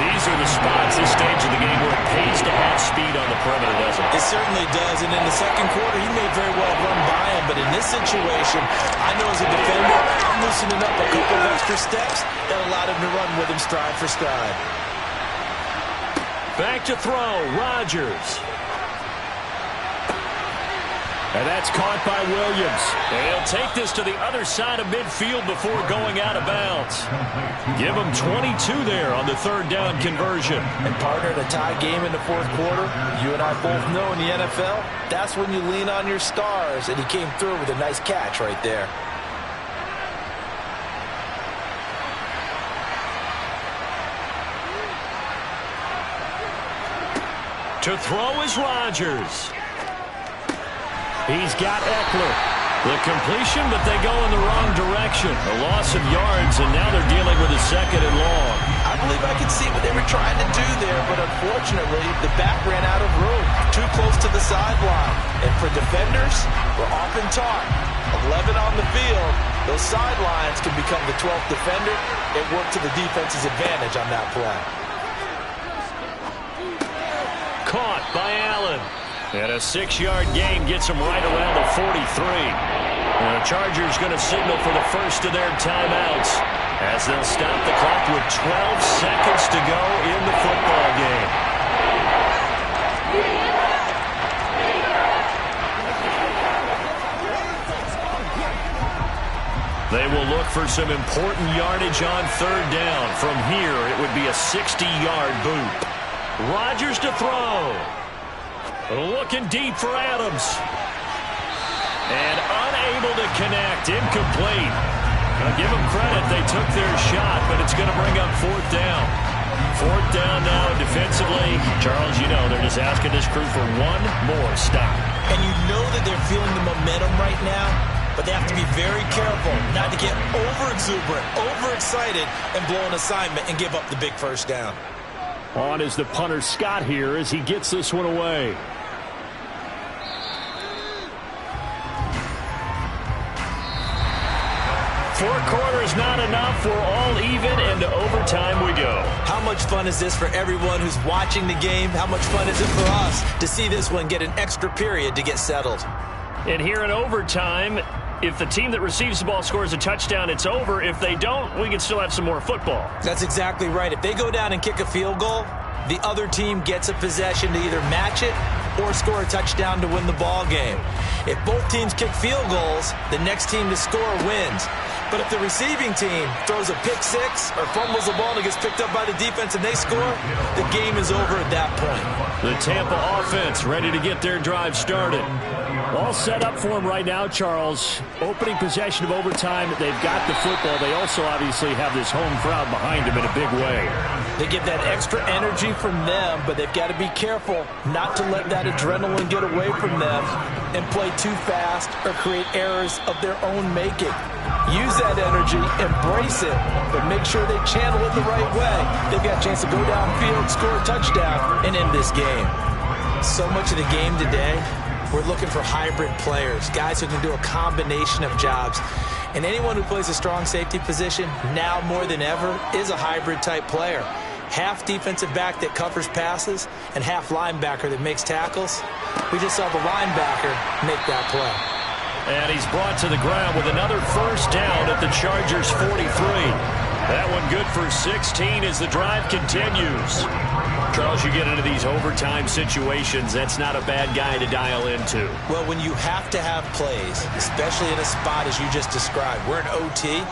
These are the spots, this stage of the game, where it pays to have speed on the perimeter, doesn't it? It certainly does, and in the second quarter, he may very well run by him, but in this situation, I know as a defender, I'm loosening up a couple of extra steps that allowed him to run with him stride for stride. Back to throw, Rodgers. And that's caught by Williams. And he'll take this to the other side of midfield before going out of bounds. Give him 22 there on the third down conversion. And partner, the tie game in the fourth quarter, you and I both know in the NFL, that's when you lean on your stars, and he came through with a nice catch right there. To throw is Rodgers. He's got Eckler. The completion, but they go in the wrong direction. A loss of yards, and now they're dealing with a second and long. I believe I could see what they were trying to do there, but unfortunately, the back ran out of room. Too close to the sideline. And for defenders, we're often taught, 11 on the field, those sidelines can become the 12th defender. It worked to the defense's advantage on that play. Caught by Allen. And a 6-yard gain gets them right around the 43. And the Chargers going to signal for the first of their timeouts as they'll stop the clock with 12 seconds to go in the football game. They will look for some important yardage on third down. From here, it would be a 60-yard boot. Rodgers to throw. Looking deep for Adams. And unable to connect. Incomplete. I'll give them credit. They took their shot, but it's going to bring up fourth down. Fourth down now defensively. Charles, you know, they're just asking this crew for one more stop. And you know that they're feeling the momentum right now, but they have to be very careful not to get over-exuberant, overexcited, and blow an assignment and give up the big first down. On is the punter Scott here as he gets this one away. Four quarters not enough. We're all even, and to overtime we go. How much fun is this for everyone who's watching the game? How much fun is it for us to see this one get an extra period to get settled? And here in overtime, if the team that receives the ball scores a touchdown, it's over. If they don't, we can still have some more football. That's exactly right. If they go down and kick a field goal, the other team gets a possession to either match it or score a touchdown to win the ball game. If both teams kick field goals, the next team to score wins. But if the receiving team throws a pick six or fumbles the ball and it gets picked up by the defense and they score, the game is over at that point. The Tampa offense ready to get their drive started. All set up for them right now, Charles. Opening possession of overtime. They've got the football. They also obviously have this home crowd behind them in a big way. They get that extra energy from them, but they've got to be careful not to let that adrenaline get away from them and play too fast or create errors of their own making. Use that energy, embrace it, but make sure they channel it the right way. They've got a chance to go downfield, score a touchdown, and end this game. So much of the game today, we're looking for hybrid players, guys who can do a combination of jobs. And anyone who plays a strong safety position, now more than ever, is a hybrid-type player. Half defensive back that covers passes and half linebacker that makes tackles. We just saw the linebacker make that play. And he's brought to the ground with another first down at the Chargers' 43. That one good for 16 as the drive continues. Charles, you get into these overtime situations, that's not a bad guy to dial into. Well, when you have to have plays, especially in a spot as you just described, we're in OT,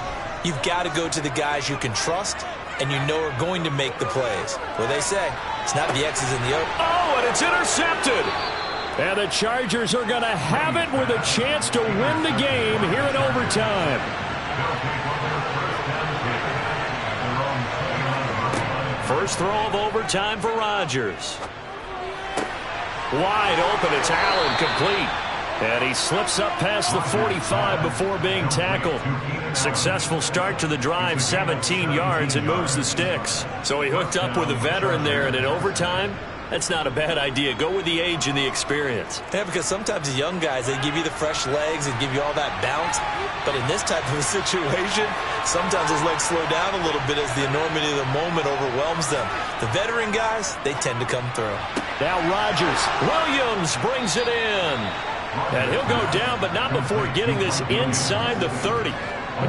you've got to go to the guys you can trust and you know are going to make the plays. What they say, it's not the X's in the O. Oh, and it's intercepted. And the Chargers are going to have it with a chance to win the game here in overtime. First throw of overtime for Rodgers. Wide open, it's Allen, complete. And he slips up past the 45 before being tackled. Successful start to the drive, 17 yards, and moves the sticks. So he hooked up with a veteran there, and in overtime, that's not a bad idea. Go with the age and the experience. Yeah, because sometimes the young guys, they give you the fresh legs and give you all that bounce. But in this type of a situation, sometimes those legs slow down a little bit as the enormity of the moment overwhelms them. The veteran guys, they tend to come through. Now Rodgers. Williams brings it in. And he'll go down, but not before getting this inside the 30.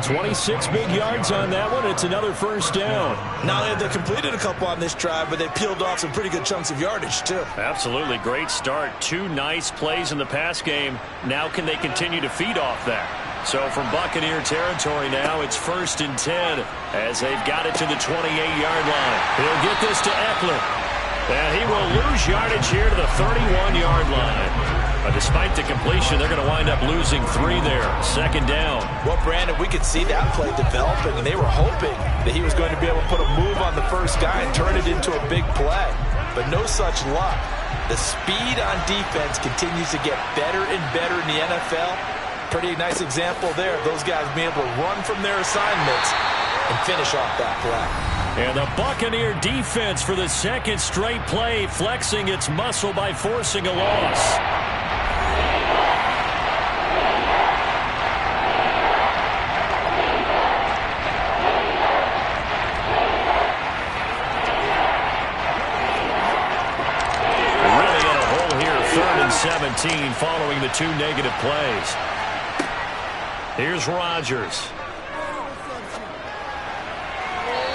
26 big yards on that one. It's another first down. Not only have they completed a couple on this drive, but they peeled off some pretty good chunks of yardage, too. Absolutely. Great start. Two nice plays in the pass game. Now can they continue to feed off that? So from Buccaneer territory now, it's 1st and 10 as they've got it to the 28-yard line. He'll get this to Eckler. And he will lose yardage here to the 31-yard line. But despite the completion, they're going to wind up losing 3 there. 2nd down. Well, Brandon, we could see that play developing, and they were hoping that he was going to be able to put a move on the first guy and turn it into a big play. But no such luck. The speed on defense continues to get better and better in the NFL. Pretty nice example there of those guys being able to run from their assignments and finish off that play. And the Buccaneer defense for the 2nd straight play, flexing its muscle by forcing a loss. Really in a hole here, 3rd and 17 following the 2 negative plays. Here's Rodgers.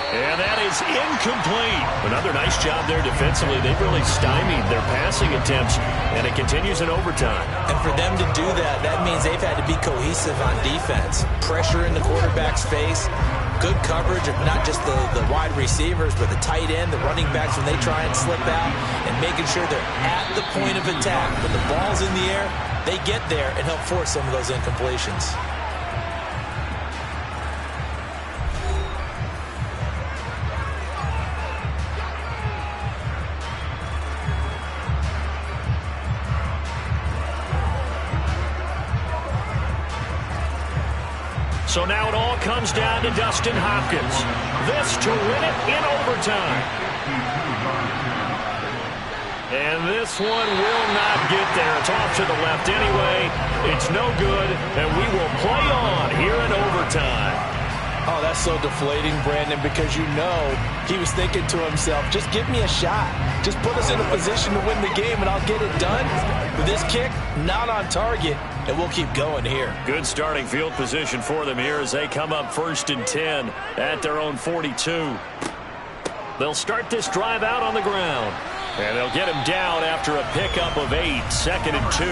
And that is incomplete. Another nice job there defensively. They've really stymied their passing attempts, and it continues in overtime. And for them to do that, that means they've had to be cohesive on defense. Pressure in the quarterback's face, good coverage of not just the wide receivers, but the tight end, the running backs when they try and slip out, and making sure they're at the point of attack. When the ball's in the air, they get there and help force some of those incompletions. So now it all comes down to Dustin Hopkins. This to win it in overtime. And this one will not get there. It's off to the left anyway. It's no good, and we will play on here in overtime. Oh, that's so deflating, Brandon, because you know he was thinking to himself, just give me a shot. Just put us in a position to win the game, and I'll get it done. With this kick, not on target, and we'll keep going here. Good starting field position for them here as they come up 1st and 10 at their own 42. They'll start this drive out on the ground. And they'll get him down after a pickup of 8, 2nd and 2.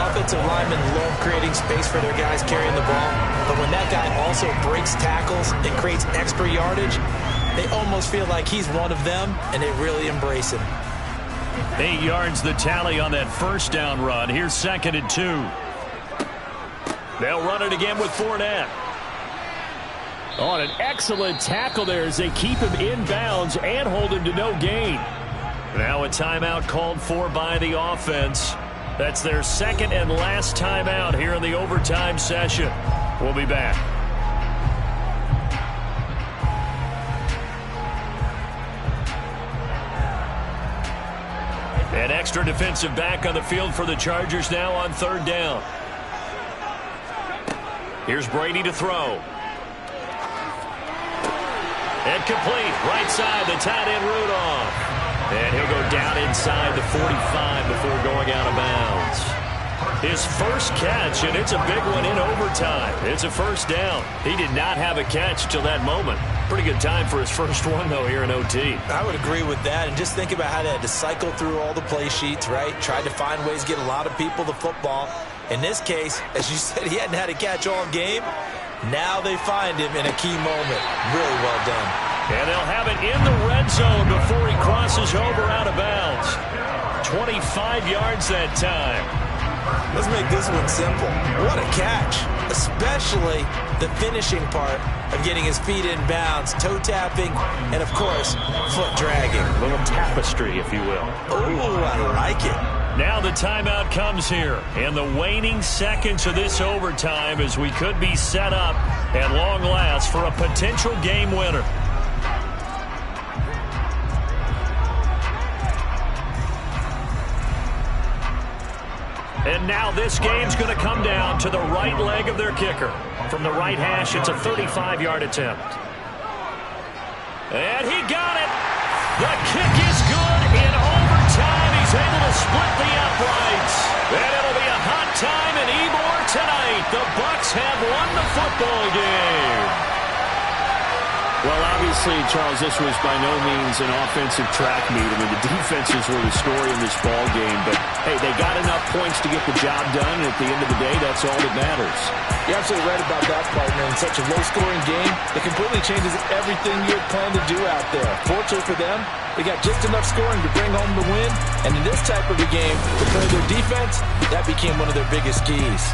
Offensive linemen love creating space for their guys carrying the ball, but when that guy also breaks tackles and creates extra yardage, they almost feel like he's one of them, and they really embrace him. 8 yards the tally on that first down run. Here's 2nd and 2. They'll run it again with Fournette. On an excellent tackle there as they keep him in bounds and hold him to no gain. Now a timeout called for by the offense. That's their second and last timeout here in the overtime session. We'll be back. An extra defensive back on the field for the Chargers now on 3rd down. Here's Brady to throw. And complete. Right side, the tight end Rudolph. And he'll go down inside the 45 before going out of bounds. His first catch, and it's a big one in overtime. It's a first down. He did not have a catch till that moment. Pretty good time for his first one, though, here in OT. I would agree with that, and just think about how they had to cycle through all the play sheets, right? Tried to find ways to get a lot of people the football. In this case, as you said, he hadn't had a catch all game. Now they find him in a key moment. Really well done. And they'll have it in the red zone before he crosses over out of bounds. 25 yards that time. Let's make this one simple. What a catch, especially the finishing part of getting his feet in bounds, toe tapping, and, of course, foot dragging. A little tapestry, if you will. Ooh, I like it. Now the timeout comes here, and the waning seconds of this overtime as we could be set up at long last for a potential game winner. And now this game's going to come down to the right leg of their kicker. From the right hash, it's a 35-yard attempt. And he got it. The kick is good in overtime. He's able to split the uprights. And it'll be a hot time in Ybor tonight. The Bucs have won the football game. Well, obviously, Charles, this was by no means an offensive track meet. I mean, the defenses were the story in this ball game. But, hey, they got enough points to get the job done. And at the end of the day, that's all that matters. You're absolutely right about that, partner. In such a low-scoring game, it completely changes everything you had planned to do out there. Fortunately for them, they got just enough scoring to bring home the win. And in this type of a game, to play their defense, that became one of their biggest keys.